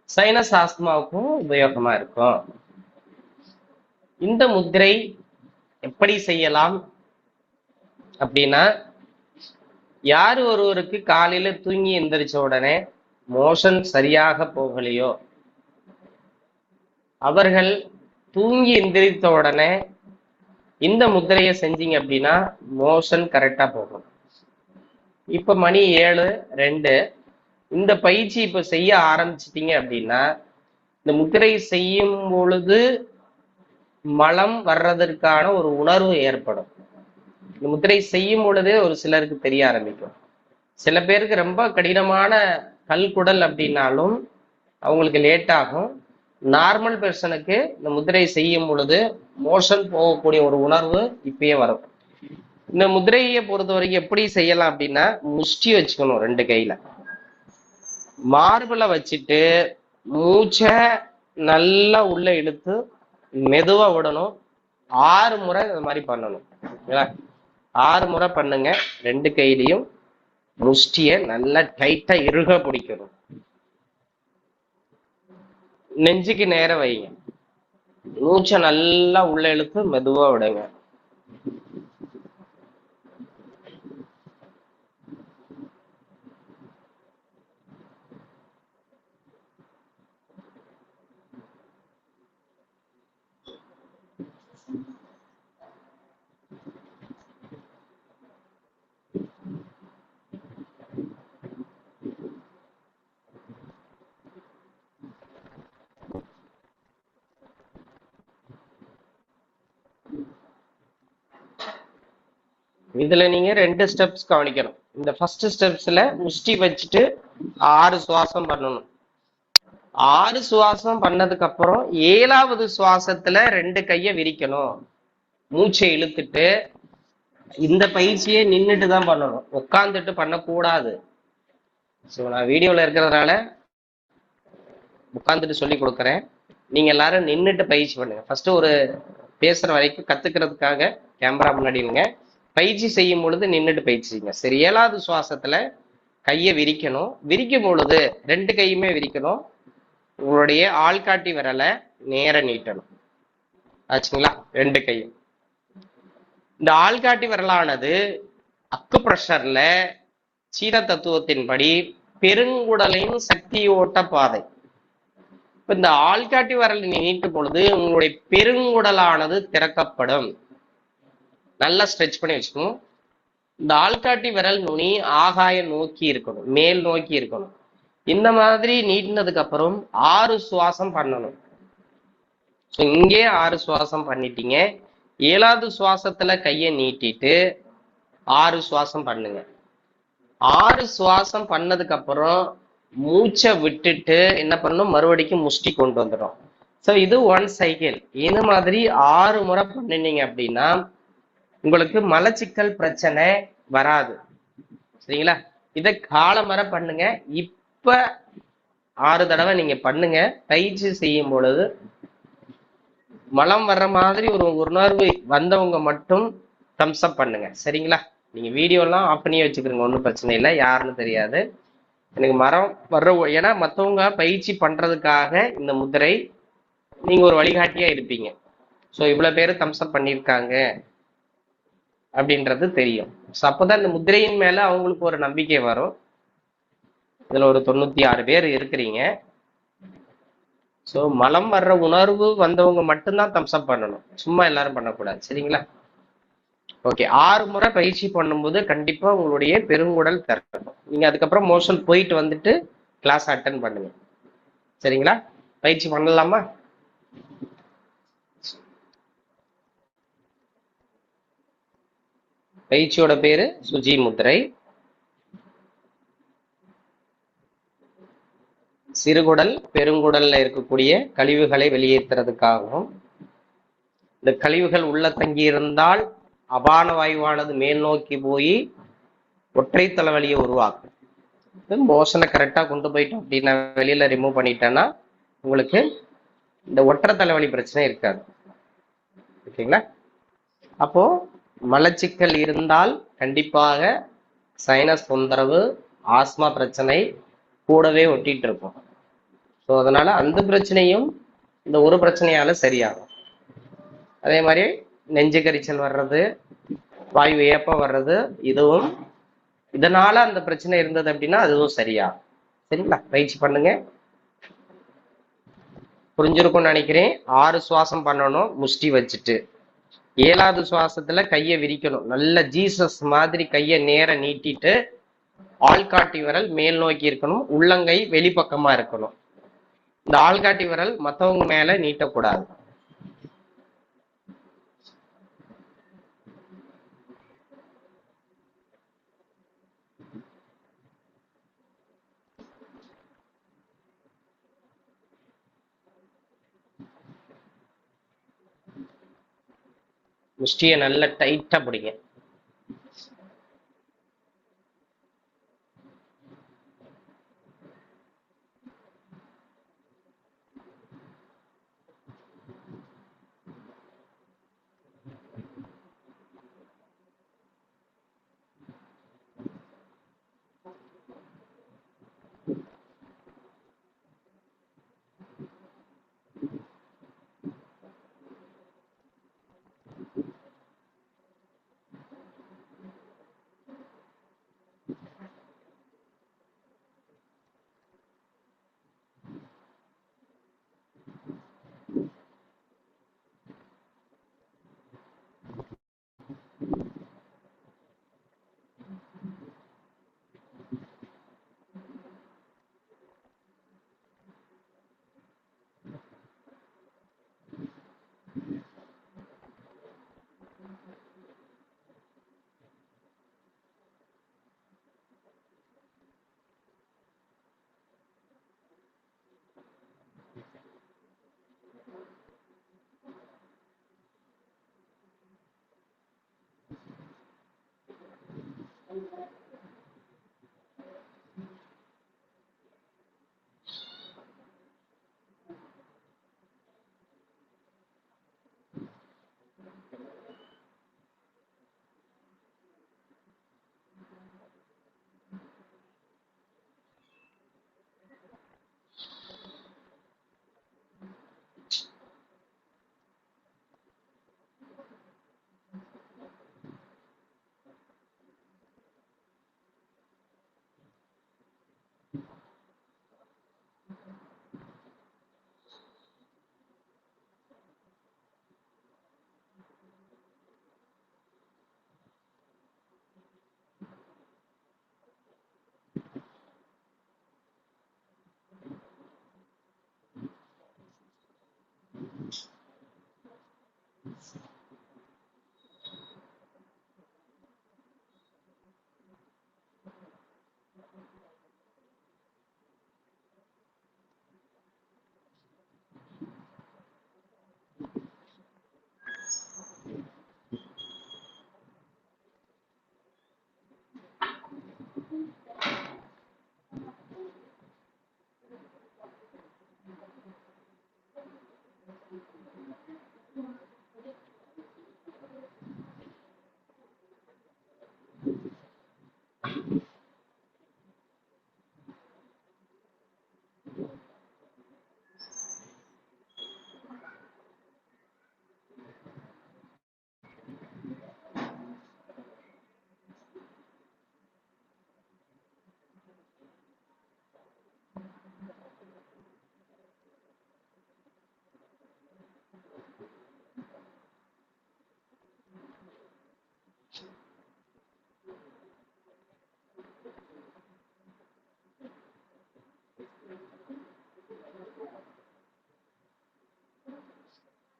சைனஸ், ஆஸ்துமாவுக்கும் உபயோகமா இருக்கும். இந்த முத்திரை எப்படி செய்யலாம் அப்படின்னா, யார் ஒருவருக்கு காலையில தூங்கி எந்திரிச்ச உடனே மோஷன் சரியாக போகலையோ அவர்கள் தூங்கி எந்திரித்த உடனே இந்த முத்திரையை செஞ்சீங்க அப்படின்னா மோஷன் கரெக்டா போகும். இப்ப மணி 7:02, இந்த பயிற்சி இப்ப செய்ய ஆரம்பிச்சிட்டீங்க அப்படின்னா இந்த முத்திரை செய்யும் பொழுது மலம் வர்றதற்கான ஒரு உணர்வு ஏற்படும். இந்த முத்திரை செய்யும் பொழுதே ஒரு சிலருக்கு தெரிய ஆரம்பிக்கும். சில பேருக்கு ரொம்ப கடினமான கல்குடல் அப்படின்னாலும் அவங்களுக்கு லேட் ஆகும். நார்மல் பெர்சனுக்கு இந்த முத்திரை செய்யும் பொழுது மோஷன் போகக்கூடிய ஒரு உணர்வு இப்பயே வரும். இந்த முத்திரையை பொறுத்த வரைக்கும் எப்படி செய்யலாம் அப்படின்னா, முஷ்டி வச்சுக்கணும் 2 கையில, மார்புல வச்சுட்டு மூச்சை நல்லா உள்ள இழுத்து மெதுவா விடணும். 6 முறை இந்த மாதிரி பண்ணணும். 6 முறை பண்ணுங்க. 2 கையிலையும் முஷ்டிய நல்லா டைட்டா இறுக பிடிக்கணும். நெஞ்சுக்கு நேரம் வைங்க. மூச்சை நல்லா உள்ள இழுத்து மெதுவா விடுங்க. இதுல நீங்க 2 ஸ்டெப்ஸ் கவனிக்கணும். இந்த ஃபர்ஸ்ட் ஸ்டெப்ஸ்ல முஷ்டி வச்சுட்டு 6 சுவாசம் பண்ணணும். 6 சுவாசம் பண்ணதுக்கு அப்புறம் 7வது சுவாசத்துல 2 கையை விரிக்கணும். மூச்சை இழுத்துட்டு, இந்த பயிற்சியை நின்றுட்டு தான் பண்ணணும், உட்காந்துட்டு பண்ணக்கூடாது. ஸோ நான் வீடியோல இருக்கிறதுனால உட்காந்துட்டு சொல்லி கொடுக்குறேன். நீங்க எல்லாரும் நின்றுட்டு பயிற்சி பண்ணுங்க. ஃபர்ஸ்ட் ஒரு பேசுற வரைக்கும் கத்துக்கிறதுக்காக கேமரா முன்னாடி இருங்க. பயிற்சி செய்யும் பொழுது நின்றுட்டு பயிற்சி செய்யுங்க. சரி, 7வது சுவாசத்துல கையை விரிக்கணும். விரிக்கும் பொழுது 2 கையுமே விரிக்கணும். உங்களுடைய ஆள்காட்டி விரலை நேர நீட்டணும். ஆச்சுங்களா? 2 கையும். இந்த ஆள்காட்டி விரலானது அக்கு பிரஷர்ல சீன தத்துவத்தின்படி பெருங்குடலின் சக்தி ஓட்ட பாதை. இப்ப இந்த ஆள்காட்டி விரல் நீட்டும் பொழுது உங்களுடைய பெருங்குடலானது திறக்கப்படும். நல்லா ஸ்ட்ரெச் பண்ணி வச்சுக்கணும். இந்த ஆள்காட்டி விரல் நுனி ஆகாயம் நோக்கி இருக்கணும், மேல் நோக்கி இருக்கணும். இந்த மாதிரி நீட்டினதுக்கு அப்புறம் 6 சுவாசம் பண்ணணும். இங்கே 6 சுவாசம் பண்ணிட்டீங்க. 7வது சுவாசத்துல கையை நீட்டிட்டு 6 சுவாசம் பண்ணுங்க. 6 சுவாசம் பண்ணதுக்கு அப்புறம் மூச்சை விட்டுட்டு என்ன பண்ணணும், மறுபடிக்கும் முஷ்டி கொண்டு வந்துடும். ஸோ இது 1 சைக்கிள். இது மாதிரி 6 முறை பண்ணினீங்க அப்படின்னா உங்களுக்கு மலச்சிக்கல் பிரச்சனை வராது. சரிங்களா? இதை காலமர பண்ணுங்க. இப்ப 6 தடவை நீங்க பண்ணுங்க. பயிற்சி செய்யும் பொழுது மலம் வர்ற மாதிரி ஒரு உணர்வு வந்தவங்க மட்டும் தம்ஸ் அப் பண்ணுங்க. சரிங்களா? நீங்க வீடியோ எல்லாம் ஆஃப் பண்ணி வச்சுக்கிறீங்க, ஒன்றும் பிரச்சனை இல்லை, யாருன்னு தெரியாது. எனக்கு மரம் வர்ற, ஏன்னா மற்றவங்க பயிற்சி பண்றதுக்காக இந்த முதிரை, நீங்க ஒரு வழிகாட்டியா இருப்பீங்க. ஸோ இவ்வளவு பேர் தம்ஸ் அப் பண்ணியிருக்காங்க அப்படின்றது தெரியும். ஸோ அப்போதான் இந்த முதிரையின் மேல அவங்களுக்கு ஒரு நம்பிக்கை வரும். இதுல ஒரு 96 பேர் இருக்கிறீங்க. ஸோ மலம் வர்ற உணர்வு வந்தவங்க மட்டும்தான் தம்ஸ் அப் பண்ணணும், சும்மா எல்லாரும் பண்ணக்கூடாது. சரிங்களா? ஓகே. 6 முறை பயிற்சி பண்ணும்போது கண்டிப்பா உங்களுடைய பெருங்குடல் திறக்கும். நீங்க அதுக்கப்புறம் மோஷன் போயிட்டு வந்துட்டு கிளாஸ் அட்டன் பண்ணுங்க. சரிங்களா? பயிற்சி பண்ணலாமா? பயிற்சியோட பேரு சுஜி முத்திரை. சிறுகுடல் பெருங்குடல்ல இருக்கக்கூடிய கழிவுகளை வெளியேற்றுறதுக்காகவும், இந்த கழிவுகள் உள்ள தங்கி இருந்தால் அபான வாயுவானது மேல் நோக்கி போய் ஒற்றை தலைவலியை உருவாக்கும். மோஷனை கரெக்டா கொண்டு போயிட்டோம் அப்படின்னா, வெளியில ரிமூவ் பண்ணிட்டேன்னா உங்களுக்கு இந்த ஒற்றை தலைவலி பிரச்சனை இருக்காது. ஓகேங்களா? அப்போ மலச்சிக்கல் இருந்தால் கண்டிப்பாக சைனஸ் தொந்தரவு, ஆஸ்மா பிரச்சனை கூடவே ஒட்டிட்டு இருக்கும். ஸோ அதனால அந்த பிரச்சனையும் இந்த ஒரு பிரச்சனையால சரியாகும். அதே மாதிரி நெஞ்சு கரிச்சல் வர்றது, வாயு ஏப்பம் வர்றது, இதுவும் இதனால அந்த பிரச்சனை இருந்தது அப்படின்னா அதுவும் சரியாகும். சரிங்களா? பயிற்சி பண்ணுங்க. புரிஞ்சிருக்கும்னு நினைக்கிறேன். 6 சுவாசம் பண்ணணும் முஷ்டி வச்சுட்டு. 7வது சுவாசத்துல கையை விரிக்கணும். நல்ல ஜீசஸ் மாதிரி கையை நேர நீட்டிட்டு ஆள்காட்டி விரல் மேல் நோக்கி இருக்கணும், உள்ளங்கை வெளிப்பக்கமா இருக்கணும். இந்த ஆள்காட்டி விரல் மற்றவங்க மேல நீட்டக்கூடாது. முஷ்டியை நல்லா டைட்டா பிடிங்க.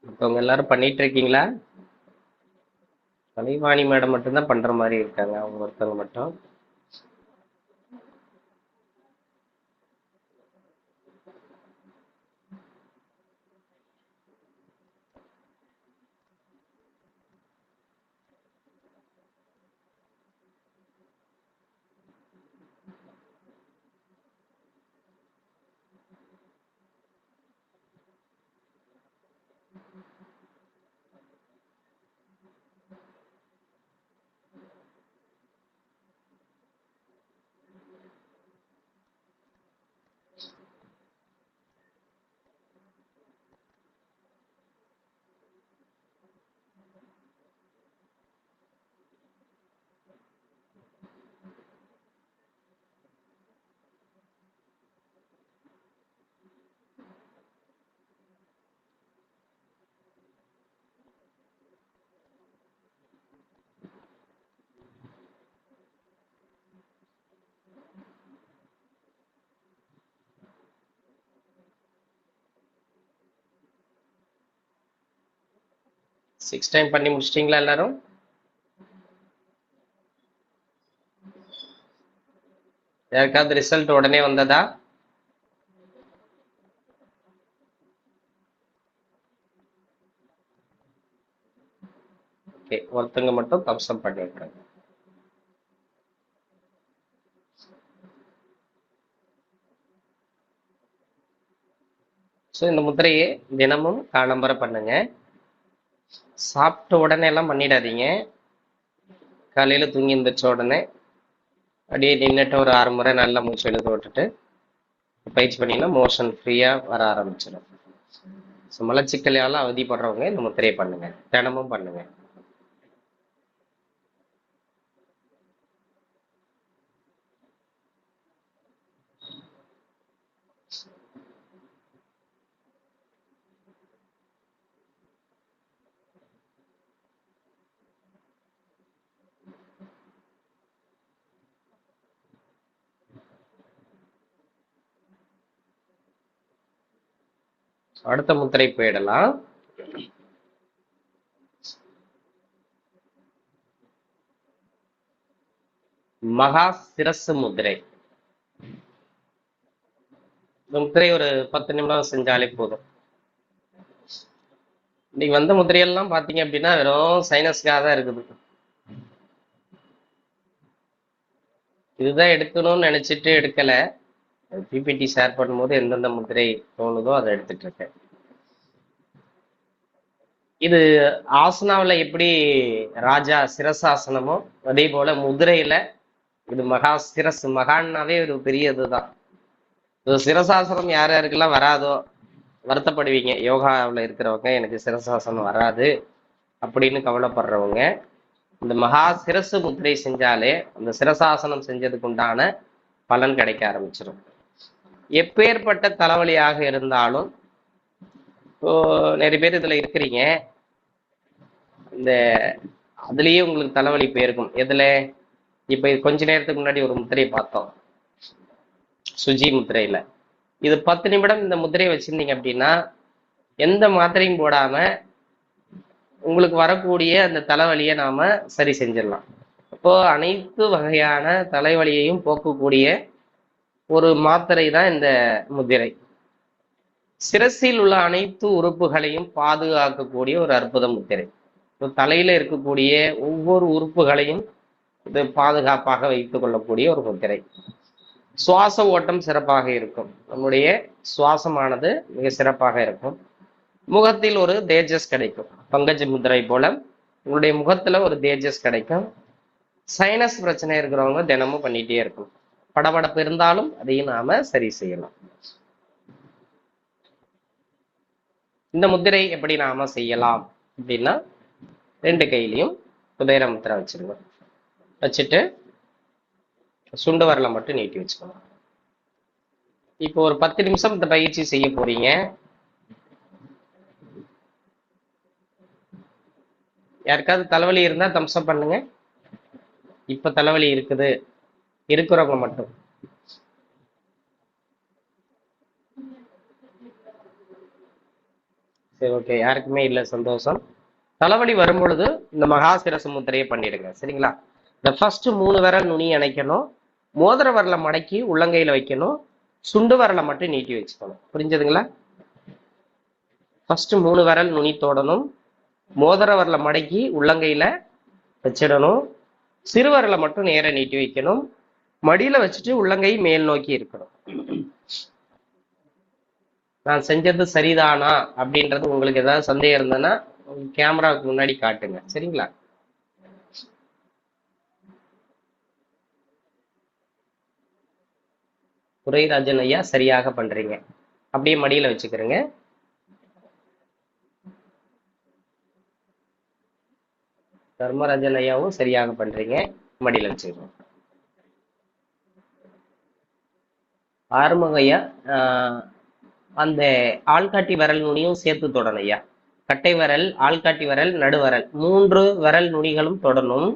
மத்தவங்க எல்லாரும் பண்ணிட்டு இருக்கீங்களா? கலைவாணி மேடம் மட்டும்தான் பண்ற மாதிரி இருக்காங்க, அவங்க ஒருத்தவங்க மட்டும். சிக்ஸ் டைம் பண்ணி முடிச்சிட்டீங்களா எல்லாரும்? யாருக்காவது ரிசல்ட் உடனே வந்ததா? ஓகே, ஒருத்தங்க மட்டும் தம்ஸ் அப் பண்ணிருக்காங்க. ஸோ இந்த முத்திரையை தினமும் காலம்பர பண்ணுங்க. சாப்பிட்ட உடனே எல்லாம் பண்ணிடாதீங்க. காலையில தூங்கி எந்திரிச்ச உடனே அப்படியே நின்றுட்டு ஒரு 6 முறை நல்லா மூச்சு எழுத விட்டுட்டு பயிற்சி பண்ணீங்கன்னா மோஷன் ஃப்ரீயா வர ஆரம்பிச்சிடும். ஸோ மலச்சிக்கலையால அவதிப்படுறவங்க இந்த முத்திரையை பண்ணுங்க, தினமும் பண்ணுங்க. அடுத்த முத்திரை போயிடலாம். மகா சிரசு முத்திரை. இந்த முத்திரை ஒரு 10 நிமிடம் செஞ்சாலே போதும். இன்னைக்கு வந்த முத்திரையெல்லாம் பாத்தீங்க அப்படின்னா வெறும் சைனஸ்க்காக தான் இருக்குது. இதுதான் எடுக்கணும்னு நினைச்சிட்டு எடுக்கல. பிபிடி ஷேர் பண்ணும்போது எந்தெந்த முத்திரை தோணுதோ அதை எடுத்துட்டு இருக்கேன். இது ஆசனாவில் எப்படி ராஜா சிரசாசனமோ அதே போல முதிரையில இது மகா சிரசு. மகான்னாவே ஒரு பெரிய இதுதான். சிரசாசனம் யார் யாருக்கெல்லாம் வராதோ வருத்தப்படுவீங்க. யோகாவில் இருக்கிறவங்க எனக்கு சிரசாசனம் வராது அப்படின்னு கவலைப்படுறவங்க இந்த மகா சிரசு முத்திரை செஞ்சாலே அந்த சிரசாசனம் செஞ்சதுக்கு உண்டான பலன் கிடைக்க ஆரம்பிச்சிடும். எப்பேற்பட்ட தலைவலியாக இருந்தாலும், இப்போ நிறைய பேர் இதுல இருக்கிறீங்க, இந்த அதுலயே உங்களுக்கு தலைவலி போயிருக்கும். எதுல? இப்ப கொஞ்ச நேரத்துக்கு முன்னாடி ஒரு முத்திரையை பார்த்தோம், சுஜி முத்திரையில. இது 10 நிமிடம் இந்த முத்திரையை வச்சிருந்தீங்க அப்படின்னா எந்த மாத்திரையும் போடாம உங்களுக்கு வரக்கூடிய அந்த தலைவலியை நாம சரி செஞ்சிடலாம். அப்போ அனைத்து வகையான தலைவலியையும் போக்கக்கூடிய ஒரு மாத்திரை தான் இந்த முத்திரை. சிரசில் உள்ள அனைத்து உறுப்புகளையும் பாதுகாக்கக்கூடிய ஒரு அற்புத முத்திரை. தலையில இருக்கக்கூடிய ஒவ்வொரு உறுப்புகளையும் இது பாதுகாப்பாக வைத்துக் கொள்ளக்கூடிய ஒரு முத்திரை. சுவாச ஓட்டம் சிறப்பாக இருக்கும். நம்முடைய சுவாசமானது மிக சிறப்பாக இருக்கும். முகத்தில் ஒரு தேஜஸ் கிடைக்கும். பங்கஜ முத்திரை போல உங்களுடைய முகத்துல ஒரு தேஜஸ் கிடைக்கும். சைனஸ் பிரச்சனை இருக்கிறவங்க தினமும் பண்ணிட்டே இருக்கும். படபடப்பு இருந்தாலும் அதையும் நாம சரி செய்யலாம். இந்த முத்திரை எப்படி நாம செய்யலாம் அப்படின்னா, 2 கையிலையும் குபேர முத்திரை வச்சிருங்க. வச்சுட்டு சுண்டு வரலை மட்டும் நீட்டி வச்சுக்கணும். இப்போ ஒரு 10 நிமிஷம் இந்த பயிற்சி செய்ய போறீங்க. யாருக்காவது தலைவலி இருந்தா தம்ஸ்அப் பண்ணுங்க. இப்ப தலைவலி இருக்குது இருக்கிறவங்க மட்டும். சரி, ஓகே, யாருக்குமே இல்லை, சந்தோஷம். தலைவலி வரும் பொழுது இந்த மகாசிரச முத்திரையை பண்ணிடுங்க. சரிங்களா? இந்த ஃபர்ஸ்ட் 3 விரல் நுனி இணைக்கணும். மோதிர வரலை மடக்கி உள்ளங்கையில வைக்கணும். சுண்டு வரலை மட்டும் நீட்டி வச்சுக்கணும். புரிஞ்சதுங்களா? ஃபர்ஸ்ட் 3 விரல் நுனி தோடணும். மோதிர வரலை மடக்கி உள்ளங்கையில வச்சிடணும். சிறுவரலை மட்டும் நேர நீட்டி வைக்கணும். மடியில வச்சுட்டு உள்ளங்கை மேல் நோக்கி இருக்கணும். நான் செஞ்சது சரிதானா அப்படின்றது உங்களுக்கு ஏதாவது சந்தேகம் இருந்ததுன்னா கேமராவுக்கு முன்னாடி காட்டுங்க. சரிங்களா? துரைராஜன் ஐயா சரியாக பண்றீங்க. அப்படியே மடியில வச்சுக்கிறேங்க. தர்மராஜன் ஐயாவும் சரியாக பண்றீங்க. மடியில வச்சுக்கிறோம். ஆறுமுக ஐயா அந்த ஆள்காட்டி விரல் நுனியும் சேர்த்து தொடணும் ஐயா. கட்டை விரல், ஆள்காட்டி விரல், நடுவரல் 3 விரல் நுனிகளும் தொடணும்.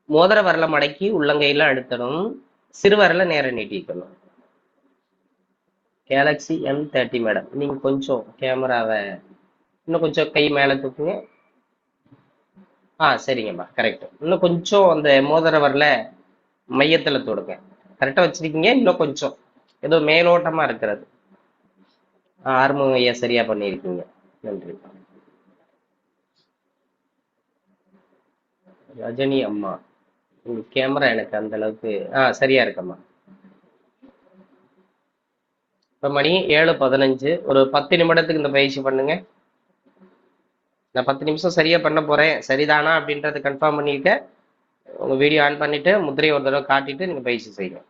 மோதிர வரலை மடக்கி உள்ளங்கையில அழுத்தணும். சிறுவரலை நேர நீட்டிக்கணும். கேலக்ஸி M30 மேடம், நீங்க கொஞ்சம் கேமராவை இன்னும் கொஞ்சம் கை மேல தூக்குங்க. சரிங்கம்மா, கரெக்ட். இன்னும் கொஞ்சம் அந்த மோதிர வரல மையத்துல தொடுங்க. கரெக்டா வச்சிருக்கீங்க. இன்னும் கொஞ்சம் ஏதோ மேலோட்டமா இருக்கிறது. ஆறுமுகம் ஐயா சரியா பண்ணியிருக்கீங்க. நன்றி. ரஜினி அம்மா, உங்க கேமரா எனக்கு அந்த அளவுக்கு சரியா இருக்கம்மா. இப்ப மணி 7:15. ஒரு 10 நிமிடத்துக்கு இந்த பயிற்சி பண்ணுங்க. நான் 10 நிமிஷம் சரியா பண்ண போறேன். சரிதானா அப்படின்றத கன்ஃபார்ம் பண்ணிட்டு உங்க வீடியோ ஆன் பண்ணிட்டு முத்திரையை ஒரு தடவை காட்டிட்டு நீங்க பயிற்சி செய்யுங்க.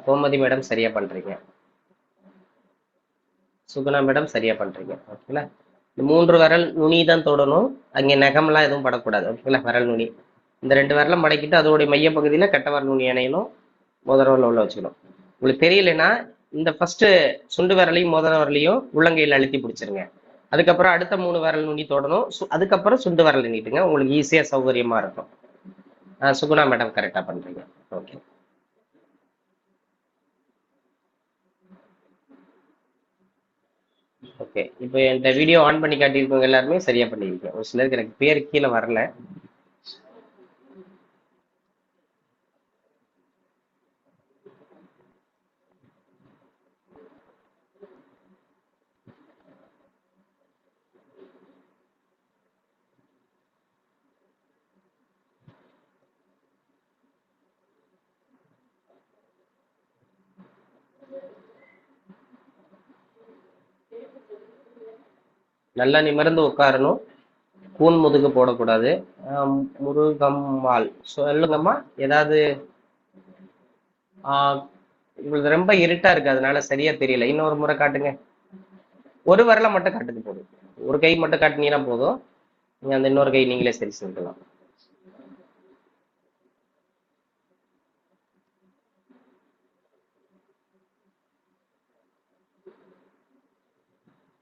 கோமதி மேடம் சரியா பண்றீங்க. சுகுணா மேடம் சரியா பண்றீங்க. ஓகேங்களா? இந்த 3 விரல் நுனி தான் தொடணும். அங்கே நகம்லாம் எதுவும் படக்கூடாது. ஓகேங்களா? விரல் நுனி இந்த 2 விரலும் மடக்கிட்டு அதோடைய மைய பகுதியில கட்ட விரல் நுனி இணையணும். மோதிர விரல் உள்ள வச்சுக்கணும். உங்களுக்கு தெரியலன்னா இந்த ஃபர்ஸ்ட் சுண்டு விரலையும் மோதிர விரலையும் உள்ளங்கையில் அழுத்தி பிடிச்சிருங்க. அதுக்கப்புறம் அடுத்த 3 விரல் நுனி தொடணும். அதுக்கப்புறம் சுண்டு விரல் நீட்டுங்க. உங்களுக்கு ஈஸியா சௌகரியமா இருக்கும். சுகுணா மேடம் கரெக்டா பண்றீங்க. ஓகே. ஓகே, இப்போ இந்த வீடியோ ஆன் பண்ணி காட்டியிருக்கவங்க எல்லாருமே சரியா பண்ணியிருக்கேன். ஒரு சிலருக்கு எனக்கு பேர் கீழே வரல. நல்லா நிமிர்ந்து உட்காரணும். கூன் முதுகு போடக்கூடாது. முருகம்மாள் சொல்லுங்கம்மா. ஏதாவது உங்களுக்கு ரொம்ப இருட்டா இருக்கு, அதனால சரியா தெரியல. இன்னொரு முறை காட்டுங்க. ஒரு விரலை மட்டும் காட்டுங்க போதும். ஒரு கை மட்டும் காட்டினீங்கன்னா போதும். நீங்க அந்த இன்னொரு கை நீங்களே சரி செஞ்சுக்கலாம்.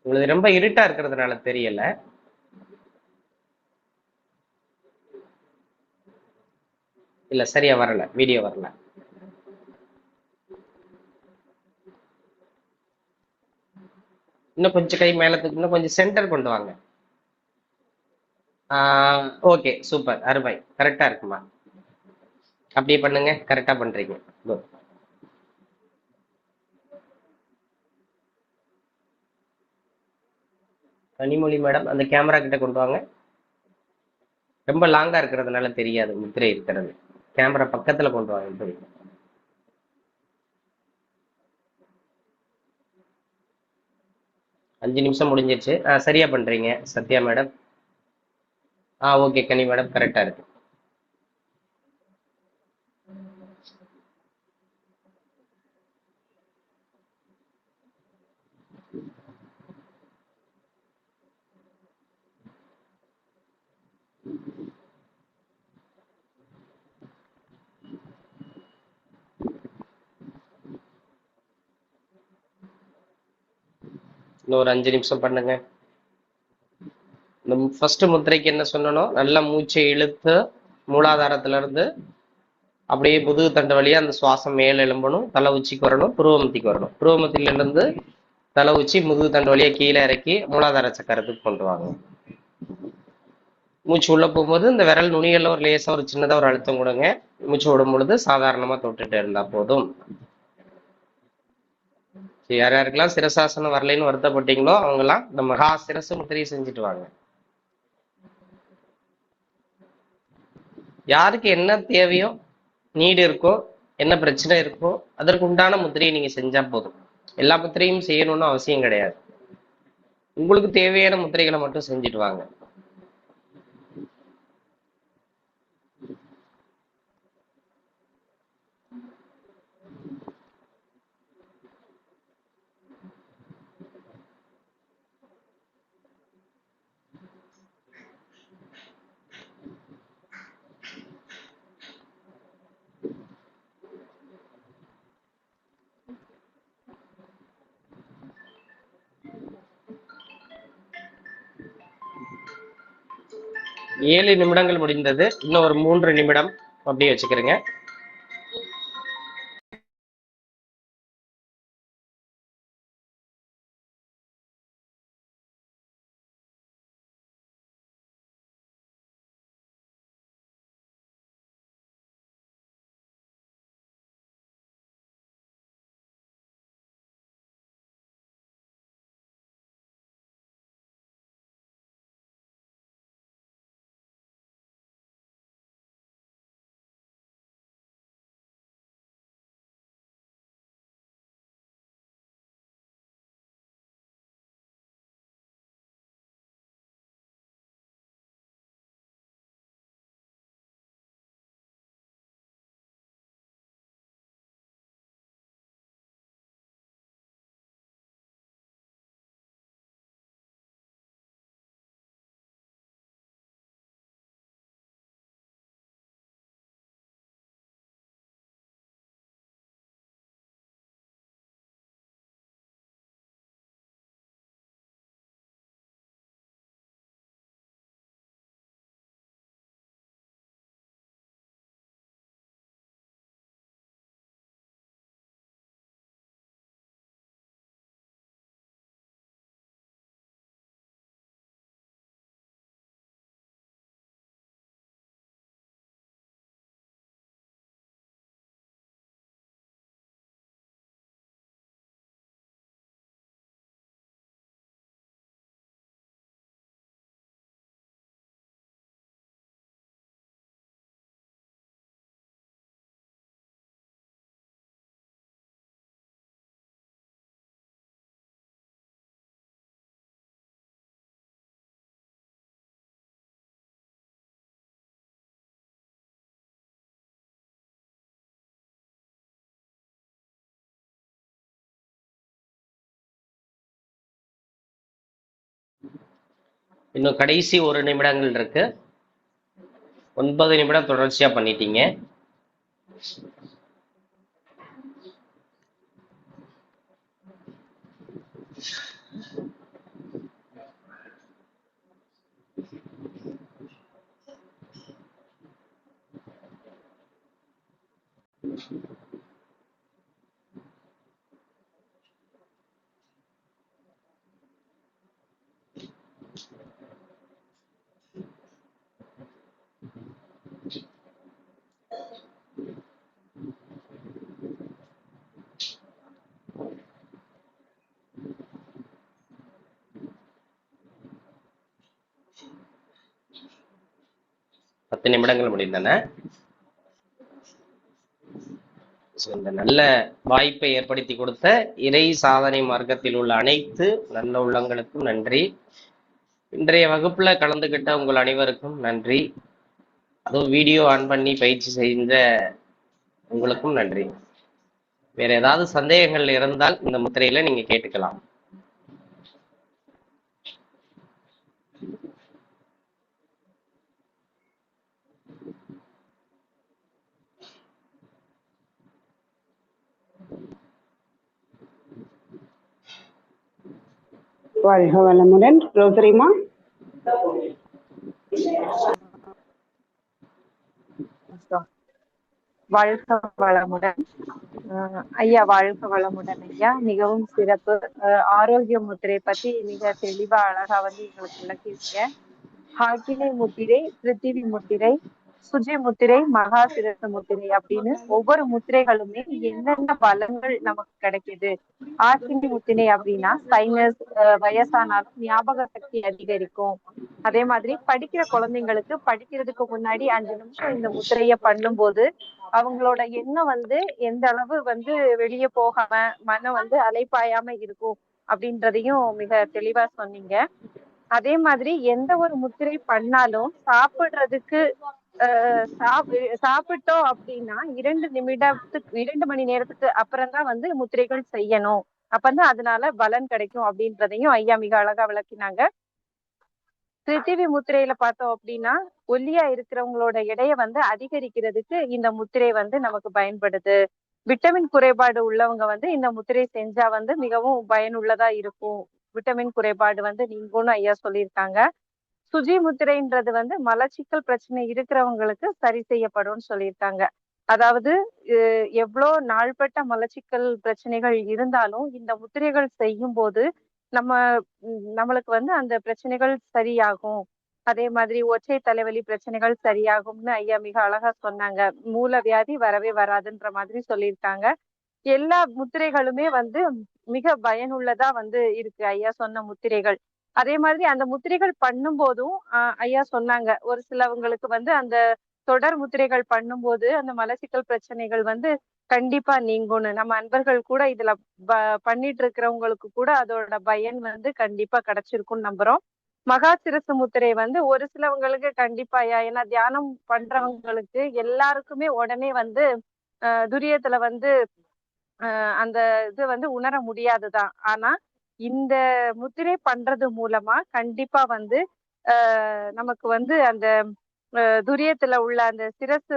உங்களுக்கு ரொம்ப இருட்டா இருக்கிறதுனால தெரியல. இல்ல, சரியா வரல, வீடியோ வரல. இன்னும் கொஞ்சம் கை மேலத்துக்கு, இன்னும் கொஞ்சம் சென்டர் கொண்டு வாங்க. ஓகே, சூப்பர், அருமை, கரெக்டா இருக்குமா. அப்படியே பண்ணுங்க, கரெக்டா பண்றீங்க. குட். கனிமொழி மேடம், அந்த கேமரா கிட்ட கொண்டு வாங்க. ரொம்ப லாங்கா இருக்கிறதுனால தெரியாது முத்திரை இருக்கிறது. கேமரா பக்கத்துல கொண்டு வாங்க. இப்படி 5 நிமிஷம் முடிஞ்சிருச்சு. சரியா பண்றீங்க சத்யா மேடம். ஓகே கனி மேடம், கரெக்டா இருக்கு. இன்னும் ஒரு 5 நிமிஷம் பண்ணுங்க. இந்த ஃபர்ஸ்ட் முத்திரைக்கு என்ன சொல்லணும், நல்லா மூச்சை இழுத்து மூலாதாரத்துல இருந்து அப்படியே முதுகு தண்டு வழியா அந்த சுவாசம் மேல எழும்பணும், தலை உச்சிக்கு வரணும், புருவமத்திக்கு வரணும். புருவமத்தில இருந்து தலை உச்சி முதுகு தண்டு வழியா கீழே இறக்கி மூலாதார சக்கரத்துக்கு கொண்டு வாங்க. மூச்சு உள்ள போகும்போது இந்த விரல் நுனிகள்ல ஒரு லேசா ஒரு சின்னதா ஒரு அழுத்தம் கொடுங்க. மூச்சு விடும் பொழுது சாதாரணமா தொட்டுட்டு இருந்தா போதும். யார் யாருக்கெல்லாம் சிரசாசனம் வரலைன்னு வருத்தப்பட்டீங்களோ அவங்கெல்லாம் இந்த மகா சிரசு முத்திரையை செஞ்சுட்டு வாங்க. யாருக்கு என்ன தேவையோ, நீடு இருக்கோ, என்ன பிரச்சனை இருக்கோ, அதற்கு உண்டான முத்திரையை நீங்க செஞ்சா போதும். எல்லா முத்திரையும் செய்யணும்னு அவசியம் கிடையாது. உங்களுக்கு தேவையான முத்திரைகளை மட்டும் செஞ்சுட்டு வாங்க. ஏழு நிமிடங்கள் முடிந்தது. இன்னும் ஒரு 3 நிமிடம் அப்படியே வச்சுக்கிறேங்க. இன்னும் கடைசி 1 நிமிடங்கள் இருக்கு. 9 நிமிடம் தொடர்ச்சியா பண்ணிட்டீங்க. 10 நிமிடங்கள் முடிந்தன. இந்த நல்ல வாய்ப்பை ஏற்படுத்தி கொடுத்த இறை சாதனை மார்க்கத்தில் உள்ள அனைத்து நல்ல உள்ளங்களுக்கும் நன்றி. இன்றைய வகுப்புல கலந்துகிட்ட உங்கள் அனைவருக்கும் நன்றி. அதுவும் வீடியோ ஆன் பண்ணி பயிற்சி செய்த உங்களுக்கும் நன்றி. வேற ஏதாவது சந்தேகங்கள் இருந்தால் இந்த முத்திரையில நீங்க கேட்டுக்கலாம். வாழ்க வளமுடன். ரோசரிமா. வாழ்க வளமுடன் ஐயா. வாழ்க வளமுடன் ஐயா. மிகவும் சிறப்பு. ஆரோக்கிய முத்திரை பத்தி மிக தெளிவா அழகா எங்களுக்கு விளக்கிருக்கீங்க. ஹாக்கினி முத்திரை, பிருத்திவி முத்திரை, சுஜி முத்திரை, மகா சிரச முத்திரை அப்படின்னு ஒவ்வொரு முத்திரைகளுமே என்னென்ன பலன்கள் நமக்கு கிடைக்குது. ஆக்கினி முத்திரை அப்படின்னா சைனஸ், வயசானாலும் ஞாபக சக்தி அதிகரிக்கும். அதே மாதிரி படிக்கிற குழந்தைங்களுக்கு படிக்கிறதுக்கு முன்னாடி 5 நிமிஷம் இந்த முத்திரைய பண்ணும்போது அவங்களோட எண்ணம் எந்த அளவு வெளியே போகாம மனம் அலைப்பாயாம இருக்கும் அப்படின்றதையும் மிக தெளிவா சொன்னீங்க. அதே மாதிரி எந்த ஒரு முத்திரை பண்ணாலும் சாப்பிடுறதுக்கு சாப்பிட்டோம் அப்படின்னா 2 மணி நேரத்துக்கு அப்புறம் தான் முத்திரைகள் செய்யணும். அப்பதான் அதனால பலன் கிடைக்கும் அப்படின்றதையும் ஐயா மிக அழகா விளக்கினாங்க. பிருத்திவி முத்திரையில பார்த்தோம் அப்படின்னா ஒல்லியா இருக்கிறவங்களோட எடையை அதிகரிக்கிறதுக்கு இந்த முத்திரை நமக்கு பயன்படுது. விட்டமின் குறைபாடு உள்ளவங்க இந்த முத்திரை செஞ்சா மிகவும் பயனுள்ளதா இருக்கும். விட்டமின் குறைபாடு நீங்கும்னு ஐயா சொல்லியிருக்காங்க. சுஜி முத்திரைன்றது மலச்சிக்கல் பிரச்சனை இருக்கிறவங்களுக்கு சரி செய்யப்படும்னு சொல்லியிருக்காங்க. அதாவது எவ்வளோ நாள்பட்ட மலச்சிக்கல் பிரச்சனைகள் இருந்தாலும் இந்த முத்திரைகள் செய்யும் போது நம்மளுக்கு அந்த பிரச்சனைகள் சரியாகும். அதே மாதிரி ஒற்றை தலைவலி பிரச்சனைகள் சரியாகும்னு ஐயா மிக அழகா சொன்னாங்க. மூல வியாதி வரவே வராதுன்ற மாதிரி சொல்லியிருக்காங்க. எல்லா முத்திரைகளுமே மிக பயனுள்ளதா இருக்கு ஐயா சொன்ன முத்திரைகள். அதே மாதிரி அந்த முத்திரைகள் பண்ணும் போதும் ஐயா சொன்னாங்க ஒரு சிலவங்களுக்கு அந்த தொடர் முத்திரைகள் பண்ணும்போது அந்த மலச்சிக்கல் பிரச்சனைகள் கண்டிப்பா நீங்கும்னு. நம்ம அன்பர்கள் கூட இதுல பண்ணிட்டு இருக்கிறவங்களுக்கு கூட அதோட பயன் கண்டிப்பா கிடைச்சிருக்கும்னு நம்புறோம். மகா சிரசு முத்திரை ஒரு சிலவங்களுக்கு கண்டிப்பா ஐயா, ஏன்னா தியானம் பண்றவங்களுக்கு எல்லாருக்குமே உடனே துரியத்துல அந்த இது உணர முடியாதுதான். ஆனா இந்த முத்திரை பண்றது மூலமா கண்டிப்பா நமக்கு அந்த துரியத்துல உள்ள அந்த சிரசு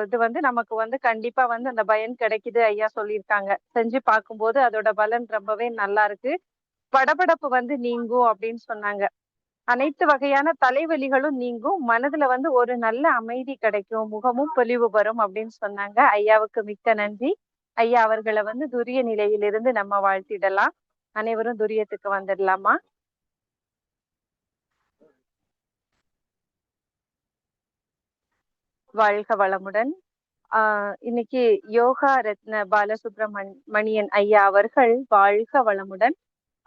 இது நமக்கு கண்டிப்பா அந்த பயன் கிடைக்குது ஐயா சொல்லியிருக்காங்க. செஞ்சு பார்க்கும்போது அதோட பலன் ரொம்பவே நல்லா இருக்கு. படபடப்பு நீங்கும் அப்படின்னு சொன்னாங்க. அனைத்து வகையான தலைவலிகளும் நீங்கும். மனதுல ஒரு நல்ல அமைதி கிடைக்கும். முகமும் பொலிவு வரும் அப்படின்னு சொன்னாங்க. ஐயாவுக்கு மிக்க நன்றி. ஐயா அவர்களை துரிய நிலையிலிருந்து நம்ம வாழ்த்திடலாம். அனைவரும் துரியத்துக்கு வந்துடலாமா? வாழ்க வளமுடன். இன்னைக்கு யோகா ரத்ன பாலசுப்ரமணியன் ஐயா அவர்கள் வாழ்க வளமுடன்.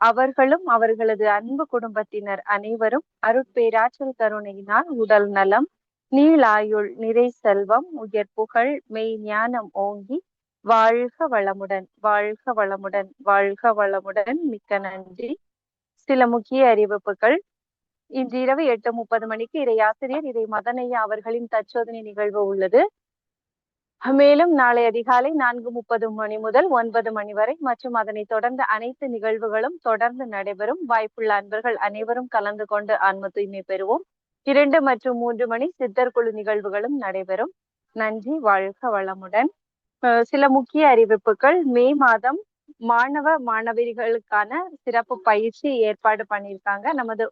அவர்களும் அவர்களது அன்பு குடும்பத்தினர் அனைவரும் அருட்பேராற்றல் கருணையினால் உடல் நலம், நீளாயுள், நிறை செல்வம், உயர் புகழ், மெய் ஞானம் ஓங்கி வாழ்க வளமுடன், வாழ்க வளமுடன், வாழ்க வளமுடன். மிக்க நன்றி. சில முக்கிய அறிவிப்புகள். இன்று இரவு 8:30 மணிக்கு இறையாசிரியர் இறை மதனையா அவர்களின் தற்சோதனை நிகழ்வு உள்ளது. மேலும் நாளை அதிகாலை 4:30 மணி முதல் 9 மணி வரை மற்றும் அதனை தொடர்ந்து அனைத்து நிகழ்வுகளும் தொடர்ந்து நடைபெறும். வாய்ப்புள்ள அன்பர்கள் அனைவரும் கலந்து கொண்டு ஆன்ம தூய்மை பெறுவோம். 2 மற்றும் 3 மணி சித்தர் குழு நிகழ்வுகளும் நடைபெறும். நன்றி. வாழ்க வளமுடன். சில முக்கிய அறிவிப்புகள். மே மாதம் மாணவ மாணவிகளுக்கான சிறப்பு பயிற்சி ஏற்பாடு பண்ணியிருக்காங்க நமது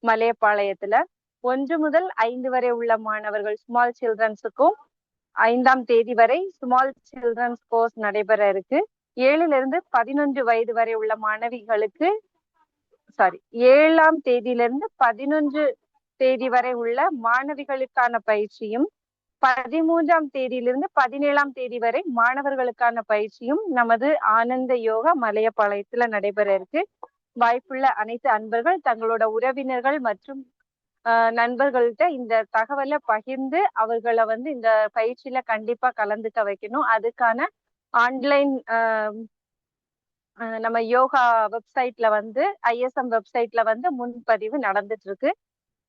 மலையப்பாளையத்துல. 1 முதல் 5 வரை உள்ள மாணவர்கள் ஸ்மால் சில்ட்ரன்ஸுக்கும் 5ஆம் தேதி வரை ஸ்மால் சில்ட்ரன்ஸ் கோர்ஸ் நடைபெற இருக்கு. 7லிருந்து 11 வயது வரை உள்ள மாணவிகளுக்கு 7ஆம் தேதியிலிருந்து 11 தேதி வரை உள்ள மாணவிகளுக்கான பயிற்சியும் 13ஆம் தேதியிலிருந்து 17ஆம் தேதி வரை மாணவர்களுக்கான பயிற்சியும் நமது ஆனந்த யோகா மலையப்பாளையத்துல நடைபெற இருக்கு. வாய்ப்புள்ள அனைத்து அன்பர்கள் தங்களோட உறவினர்கள் மற்றும் நண்பர்கள்ட்ட இந்த தகவலை பகிர்ந்து அவர்களை வந்து இந்த பயிற்சியில கண்டிப்பா கலந்துக்க வைக்கணும். அதுக்கான ஆன்லைன் நம்ம யோகா வெப்சைட்ல வந்து ஐஎஸ்எம் வெப்சைட்ல வந்து முன்பதிவு நடந்துட்டு இருக்கு.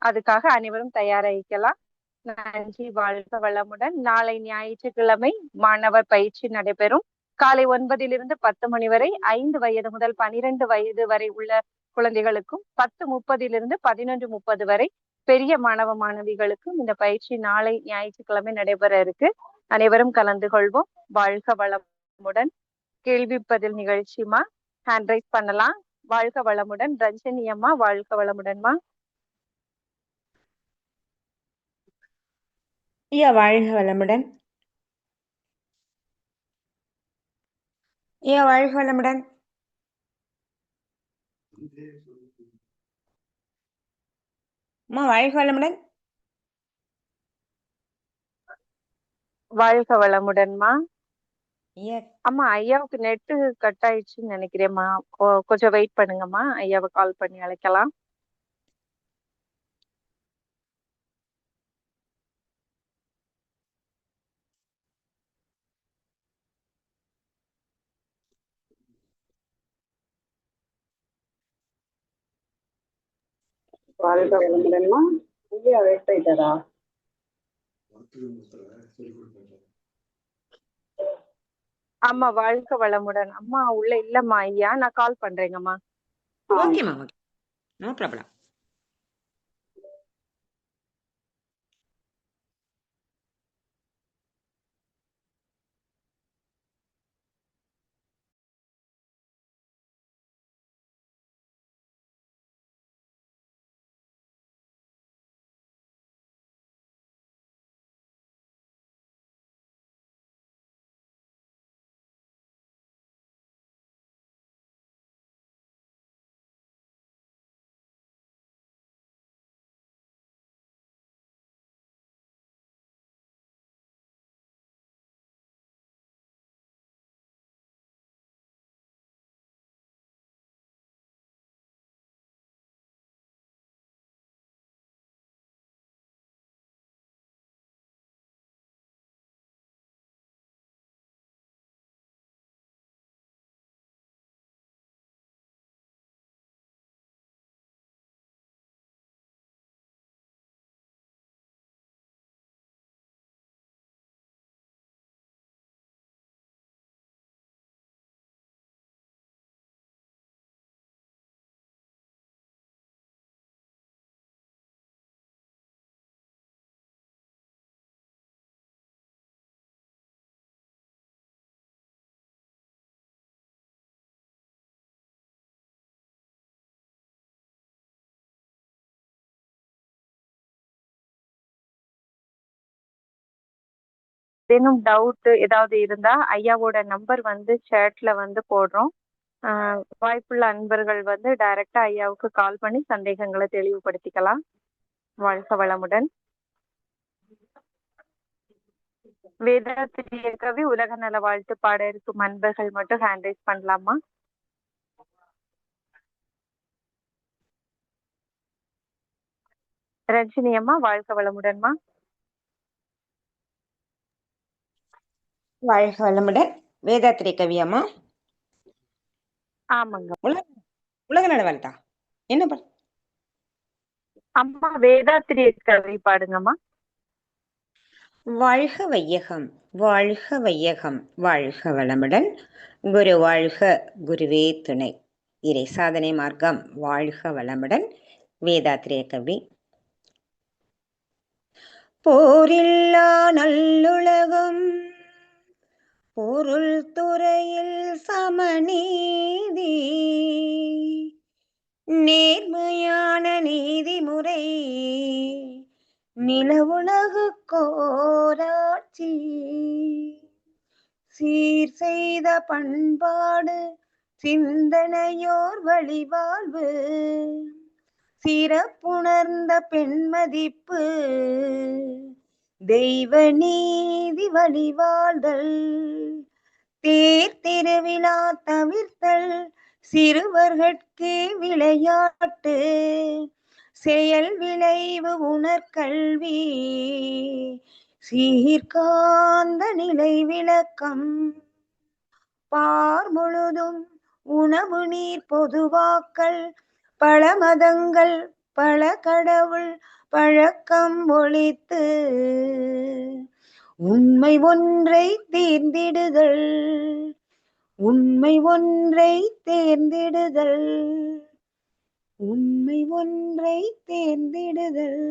அதுக்காக அனைவரும் தயாராகிக்கலாம். நன்றி, வாழ்க வளமுடன். நாளை ஞாயிற்றுக்கிழமை மாணவர் பயிற்சி நடைபெறும். காலை 9 to 10 மணி வரை 5 வயது முதல் 12 வயது வரை உள்ள குழந்தைகளுக்கும், 10:30 to 11:30 வரை பெரிய மாணவ மாணவிகளுக்கும் இந்த பயிற்சி நாளை ஞாயிற்றுக்கிழமை நடைபெற இருக்கு. அனைவரும் கலந்து கொள்வோம். வாழ்க வளமுடன். கேள்வி பதில் நிகழ்ச்சிமா, ஹேண்ட் ரைஸ் பண்ணலாம். வாழ்க வளமுடன். ரஞ்சனி அம்மா, வாழ்க வளமுடன்மா. ஐயா வாழ்க வளமுடன். ஐயா வாழ்க வளமுடன். அம்மா வாழ்க வளமுடன். வாழ்க வளமுடன்மா. ஐயா அம்மா, ஐயாவுக்கு நெட்டு கட் ஆயிடுச்சுன்னு நினைக்கிறேம்மா. கொஞ்சம் வெயிட் பண்ணுங்கம்மா, ஐயாவை கால் பண்ணி அழைக்கலாம். வாழ்க வளமுடன்மா. ஐயா வெயிட் பண்ணிட்டாரா? அம்மா வாழ்க வளமுடன். அம்மா உள்ள இல்லம்மா ஐயா, நான் கால் பண்றேங்கம்மா. ஓகேம்மா, ஓகே, நோ ப்ராப்ளம். ஏதேனும் டவுட் ஏதாவது இருந்தா ஐயாவோட நம்பர் வந்து சேட்ல வந்து போடுறோம். வாய்ப்புள்ள அன்பர்கள் வந்து டைரக்டா ஐயாவுக்கு கால் பண்ணி சந்தேகங்களை தெளிவுபடுத்திக்கலாம். வாழ்க வளமுடன். வேதாத்திரிய கவி உலக நல வாழ்த்து பாட இருக்கும் அன்பர்கள் மட்டும் ஹேண்ட் ரைஸ் பண்ணலாமா? ரஞ்சினி அம்மா, வாழ்க வளமுடன்மா. வாழ்க வளமுடன். வேதாத்திரி கவி அம்மா. ஆமாங்க. உலக நல வாழ்த்தா என்ன பண்ண? அம்மா வேதாத்திரிய கவி பாடுங்கம்மா. வாழ்க வையகம், வாழ்க வையகம், வாழ்க வளமுடன். குரு வாழ்க, குருவே துணை. இறை சாதனை மார்க்கம் வாழ்க வளமுடன். வேதாத்திரிய கவி. போரில்லா நல்லுலகம், பொருள் துறையில் சமநீதி, நேர்மையான நீதிமுறை, நிலவுலகு கோராட்சி, சீர் செய்த பண்பாடு, சிந்தனையோர் வழிவாழ்வு, சிறப்புணர்ந்த பெண்மதிப்பு, தெய்வ நீதி வழிவாழ்தல், தேர் திருவிழா தவிர்த்தல், சிறுவர்கட்கு விளையாட்டு, செயல் விளைவு உணர்கல்வி சீர்காந்த நிலை விளக்கம் பார் முழுதும் உணவு நீர் பொதுவாக்கல் பல மதங்கள் பல கடவுள் பழக்கம் ஒழித்து உண்மை ஒன்றை தேர்ந்திடுதல் உண்மை ஒன்றை தேர்ந்திடுதல் உண்மை ஒன்றை தேர்ந்திடுதல்.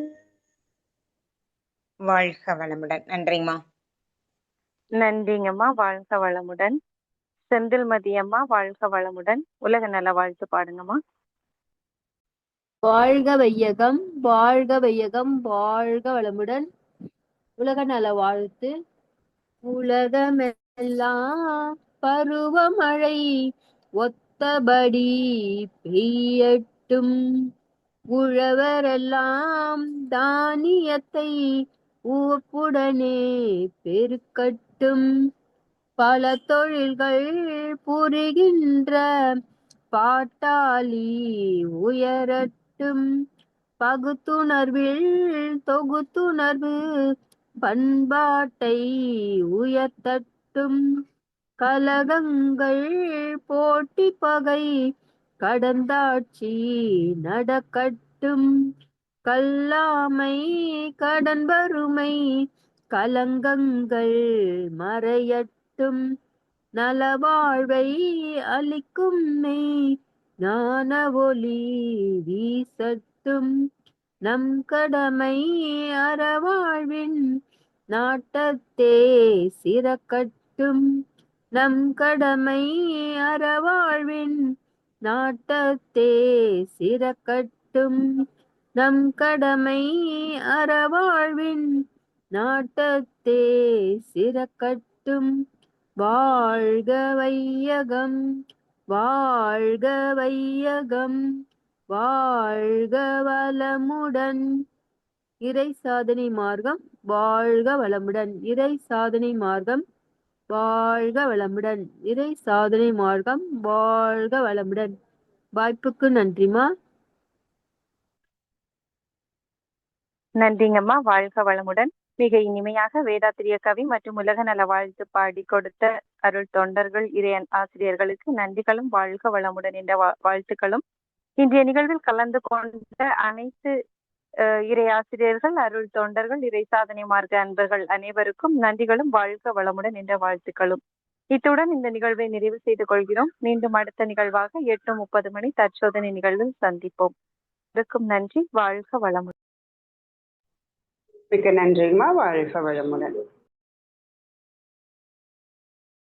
வாழ்க வளமுடன். நன்றிங்கம்மா. நன்றிங்கம்மா. வாழ்க வளமுடன். செந்தில்மதி அம்மா வாழ்க வளமுடன். உலக நல வாழ்த்து பாடுங்கம்மா. வாழ்க வையகம், வாழ்க வையகம், வாழ்க வளமுடன். உலக நல வாழ்த்து. உலகமெல்லாம் பருவமழை ஒத்தபடி பெய்யட்டும், உழவரெல்லாம் தானியத்தை உவப்புடனே பெருக்கட்டும், பல தொழில்கள் புரிகின்ற பாட்டாளி உயரட்டும், பகுத்துணர்வில் தொகுத்துணர்வு பண்பாட்டை உயர்த்தட்டும், கலகங்கள் போட்டி பகை கடந்தாட்சி நடக்கட்டும், கல்லாமை கடன் வறுமை கலங்கங்கள் மறையட்டும், நலவாழ்வை அளிக்கும் மெய் ஞான ஒளி வீசட்டும், நம் கடமை அறவாழ்வின் நாட்டத்தே சிறக்கட்டும், நம் கடமை அறவாழ்வின் நாட்டத்தே சிறக்கட்டும், நம் கடமை அறவாழ்வின் நாட்டத்தே சிறக்கட்டும். வாழ்க வையகம், வாழ்க வையகம், வாழ்க வளமுடன். இறை சாதனை மார்க்கம் வாழ்க வளமுடன். இறை சாதனை மார்க்கம் வாழ்க வளமுடன். இறை சாதனை மார்க்கம் வாழ்க வளமுடன். வாய்ப்புக்கு நன்றிமா. நன்றிங்கம்மா. வாழ்க வளமுடன். மிக இனிமையாக வேதாத்திரிய கவி மற்றும் உலக நல வாழ்த்து பாடி கொடுத்த அருள் தொண்டர்கள் இறை ஆசிரியர்களுக்கு நன்றிகளும் வாழ்க வளமுடன் என்ற வாழ்த்துக்களும். இன்றைய நிகழ்வில் கலந்து கொண்ட அனைத்து இறை ஆசிரியர்கள், அருள் தொண்டர்கள், இறை சாதனை மார்க்க அன்பர்கள் அனைவருக்கும் நன்றிகளும் வாழ்க வளமுடன் என்ற வாழ்த்துக்களும். இத்துடன் இந்த நிகழ்வை நிறைவு செய்து கொள்கிறோம். மீண்டும் அடுத்த நிகழ்வாக 8:30 மணி தற்சோதனை நிகழ்வில் சந்திப்போம். இருக்கும் நன்றி. வாழ்க வளமுடன். மிக்க நன்றிங்கம்மா. வாழ்க வளமுடன்.